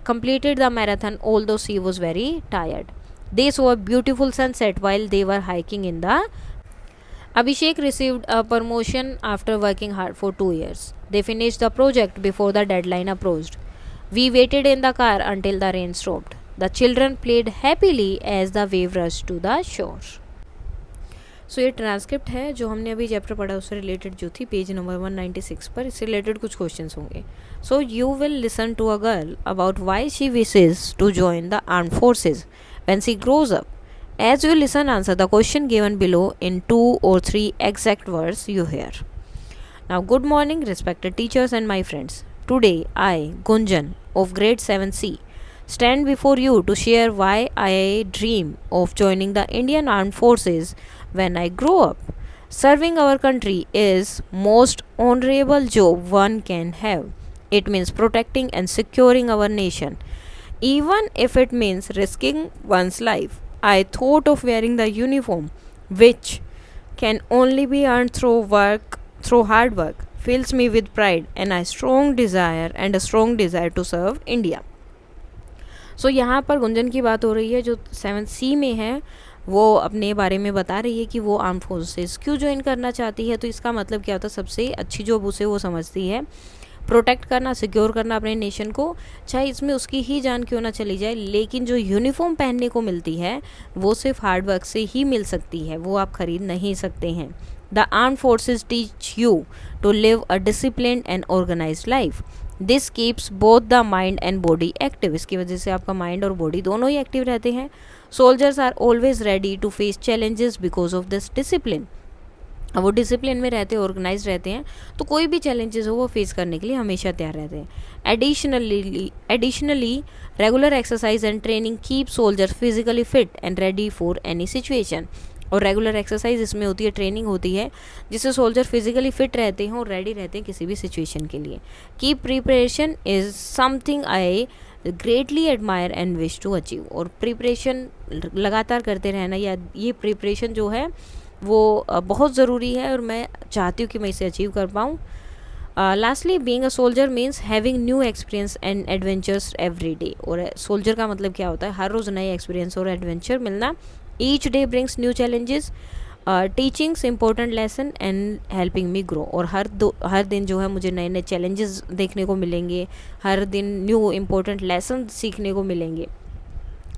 completed the marathon although she was very tired. They saw a beautiful sunset while they were hiking in the. Abhishek received a promotion after working hard for 2 years. They finished the project before the deadline approached. We waited in the car until the rain stopped. The children played happily as the wave rushed to the shore. सो ये ट्रांसक्रिप्ट है जो हमने अभी चैप्टर पढ़ा उससे रिलेटेड जो थी, पेज नंबर 196 पर. इससे रिलेटेड कुछ क्वेश्चंस होंगे. So you will listen to a girl about why she wishes to join the armed forces when she grows up. As you listen, answer the question given below in 2 or 3 exact words you hear. Now, good morning, respected teachers and my friends. Today, I, Gunjan, of grade 7C, stand before you to share why I dream of joining the Indian Armed Forces when I grow up. Serving our country is most honorable job one can have. It means protecting and securing our nation, even if it means risking one's life. I thought of wearing the uniform, which can only be earned through hard work, fills me with pride and a strong desire to serve India. सो यहाँ पर गुंजन की बात हो रही है जो 7C में है, वो अपने बारे में बता रही है कि वो आर्म फोर्सेस क्यों ज्वाइन करना चाहती है। तो इसका मतलब क्या होता है, सबसे अच्छी जॉब उसे वो समझती है प्रोटेक्ट करना, सिक्योर करना अपने नेशन को, चाहे इसमें उसकी ही जान क्यों ना चली जाए। लेकिन जो यूनिफॉर्म पहनने को मिलती है वो सिर्फ हार्ड वर्क से ही मिल सकती है, वो आप खरीद नहीं सकते हैं। The arm forces teach you to live a discipline and organised life. This keeps both the mind and body active. इसकी वजह से आपका माइंड और बॉडी दोनों ही एक्टिव रहते हैं। Soldiers are always ready to face challenges because of this discipline. अब वो डिसिप्लिन में रहते हैं, ऑर्गेनाइज रहते हैं, तो कोई भी चैलेंजेस हो वो फेस करने के लिए हमेशा तैयार रहते हैं। Additionally regular exercise and training keep soldier physically fit and ready for any situation. और रेगुलर एक्सरसाइज इसमें होती है, ट्रेनिंग होती है, जिससे सोल्जर फिजिकली फिट रहते हैं और रेडी रहते हैं किसी भी सिचुएशन के लिए। की preparation is something I greatly admire and wish to achieve. और प्रिपरेशन लगातार करते रहना, या ये प्रिपरेशन जो है वो बहुत ज़रूरी है और मैं चाहती हूँ कि मैं इसे अचीव कर पाऊँ। Lastly, being a soldier means having new experience and adventures every day. और सोल्जर का मतलब क्या होता है, हर रोज़ नए एक्सपीरियंस और एडवेंचर मिलना। Each day brings new challenges, teachings important lesson and helping me grow. और हर दिन जो है मुझे नए नए चैलेंजेस देखने को मिलेंगे, हर दिन न्यू इंपॉर्टेंट लेसन सीखने को मिलेंगे।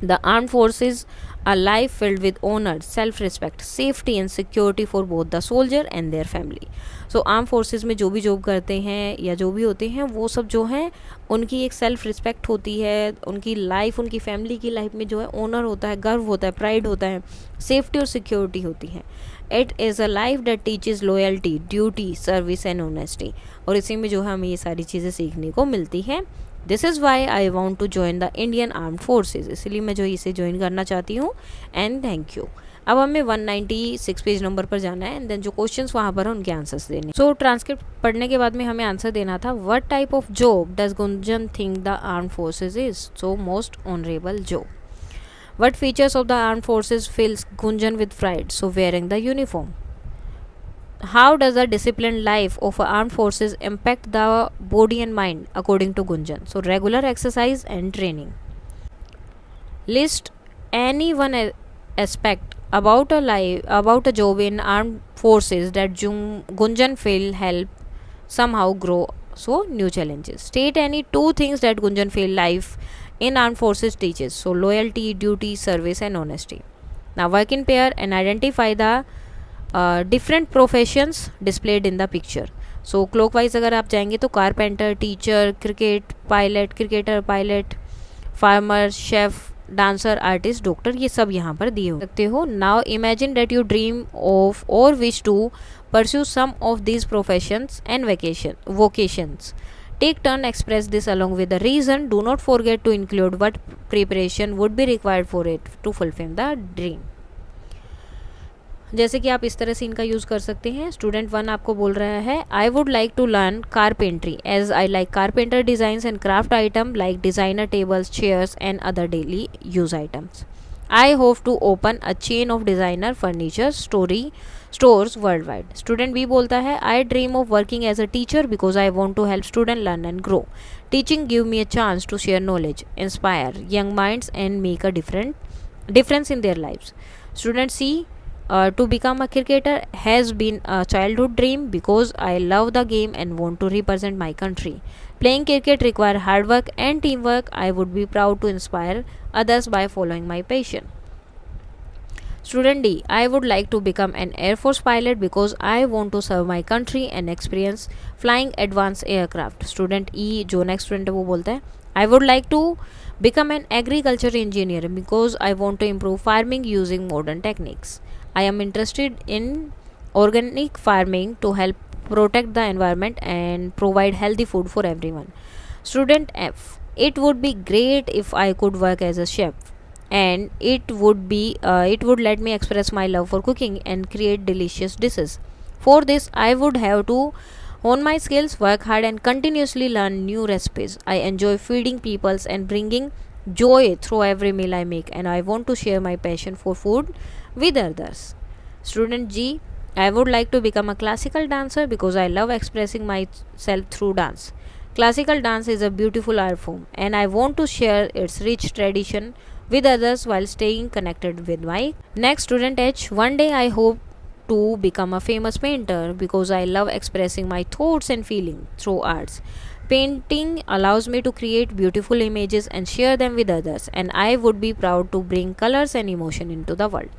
The armed forces are life filled with honor, self-respect, safety and security for both the soldier and their family. So arm forces में जो भी जॉब करते हैं या जो भी होते हैं वो सब जो है उनकी एक सेल्फ रिस्पेक्ट होती है, उनकी लाइफ, उनकी फैमिली की लाइफ में जो है ऑनर होता है, गर्व होता है, प्राइड होता है, सेफ्टी और सिक्योरिटी होती है। It is a life that teaches loyalty, duty, service and honesty. और इसी में जो है हमें ये सारी चीज़ें सीखने को मिलती हैं। This is why I want to join the Indian armed forces, इसलिए मैं जो इसे ज्वाइन करना चाहती हूँ। And thank you. अब हमें 196 पेज नंबर पर जाना है एंड देन जो क्वेश्चंस वहाँ पर है उनके आंसर्स देने। सो ट्रांसक्रिप्ट पढ़ने के बाद में हमें आंसर देना था। What type of job does Gunjan think the armed forces is? So most honourable job. What features of the armed forces fills Gunjan with pride? So wearing the uniform. How does the disciplined life of armed forces impact the body and mind according to Gunjan? So regular exercise and training. List any one aspect about a job in armed forces that Gunjan feel help somehow grow so new challenges. State any two things that Gunjan feel life in armed forces teaches. So loyalty, duty, service and honesty. Now work in pair and identify the different professions displayed in the picture. So clockwise अगर आप जाएंगे तो carpenter, teacher, cricketer, pilot, farmer, chef, dancer, artist, doctor, ये सब यहाँ पर दिए हो सकते हो। Now imagine that you dream of और wish to pursue some of these professions and vocations. Take turn express this along with the reason. Do not forget to include what preparation would be required for it to fulfill the dream. जैसे कि आप इस तरह से इनका यूज़ कर सकते हैं। स्टूडेंट 1 आपको बोल रहा है, I would like to learn carpentry as I like carpenter designs and craft item like designer tables, chairs and other daily use items. I hope to open a chain of designer furniture stores worldwide. Student B बोलता है, I dream of working as a teacher because I want to help student learn and grow. Teaching give me a chance to share knowledge, inspire young minds and make a difference in their lives. Student C, to become a cricketer has been a childhood dream because I love the game and want to represent my country. Playing cricket requires hard work and teamwork. I would be proud to inspire others by following my passion. Student D, I would like to become an Air Force pilot because I want to serve my country and experience flying advanced aircraft. Student E, जो next student है वो बोलता है, I would like to become an agriculture engineer because I want to improve farming using modern techniques. I am interested in organic farming to help protect the environment and provide healthy food for everyone. Student F, it would be great if I could work as a chef and it would let me express my love for cooking and create delicious dishes. For this I would have to Hone my skills, work hard, and continuously learn new recipes. I enjoy feeding people and bringing joy through every meal I make, and I want to share my passion for food with others. Student G, I would like to become a classical dancer because I love expressing myself through dance. Classical dance is a beautiful art form, and I want to share its rich tradition with others while staying connected with my. Next, student H, one day I hope to become a famous painter because I love expressing my thoughts and feelings through arts. Painting allows me to create beautiful images and share them with others, and I would be proud to bring colors and emotion into the world.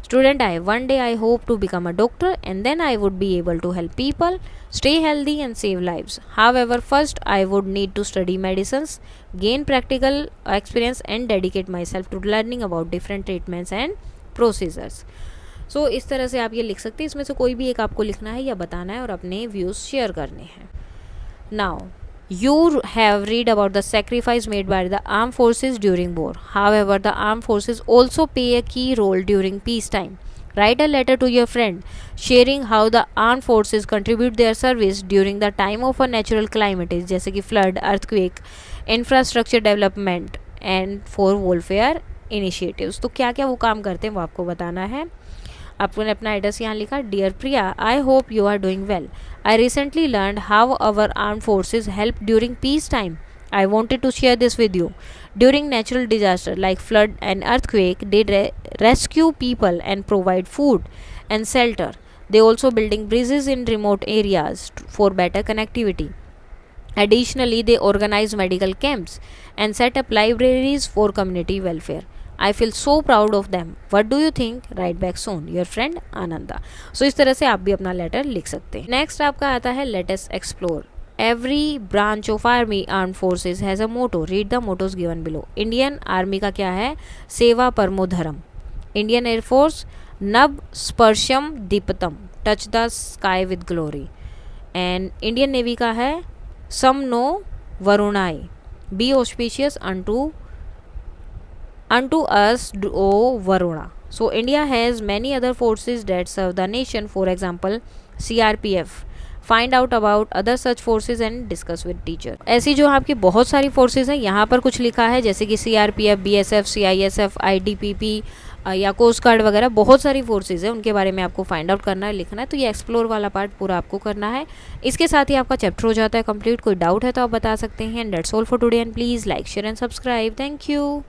Student I, one day I hope to become a doctor and then I would be able to help people stay healthy and save lives. However, first I would need to study medicines, gain practical experience, and dedicate myself to learning about different treatments and procedures. सो इस तरह से आप ये लिख सकते हैं, इसमें से कोई भी एक आपको लिखना है या बताना है और अपने व्यूज़ शेयर करने हैं. Now you have read about the sacrifice made by the armed forces during war. However, the armed forces also play a key role during peacetime. Write a letter to your friend sharing how the armed forces contribute their service during the time of a natural calamities जैसे कि flood, earthquake, infrastructure development and for welfare initiatives. तो क्या क्या वो काम करते हैं वो आपको बताना है. आपने अपना एड्रेस यहाँ लिखा. Dear Priya, I hope you are doing well. I recently learn how our arm forces help during peace time. I wanted to share this with you. During natural disaster like flood and earthquake, they rescue people and provide food and shelter. They also building bridges in remote areas for better connectivity. Additionally, they organize medical camps and set up libraries for community welfare. I feel so proud of them. What do you think? Write back soon. Your friend Ananda. So इस तरह से आप भी अपना लेटर लिख सकते हैं. नेक्स्ट आपका आता है Let us explore. Every branch of army armed forces has a motto. Read the mottos given below. Indian Army का क्या है? सेवा परमो धर्म. Indian Air Force नभ स्पर्शम दीपतम. Touch the sky with glory. And Indian Navy का है सम no वरुणाई. Be auspicious unto us, O Varuna. So India has many other forces that serve the nation. For example, CRPF. Find out about other such forces and discuss with teacher. ऐसी जो आपकी बहुत सारी फोर्सेज हैं यहाँ पर कुछ लिखा है जैसे कि CRPF, BSF, CISF, IDPP या कोस्ट गार्ड वगैरह बहुत सारी फोर्सेज हैं, उनके बारे में आपको फाइंड आउट करना है, लिखना है. तो ये एक्सप्लोर वाला पार्ट पूरा आपको करना है. इसके साथ ही आपका चैप्टर हो जाता है कंप्लीट. कोई डाउट है तो आप बता सकते हैं. And that's all for today and please like share and subscribe. Thank you.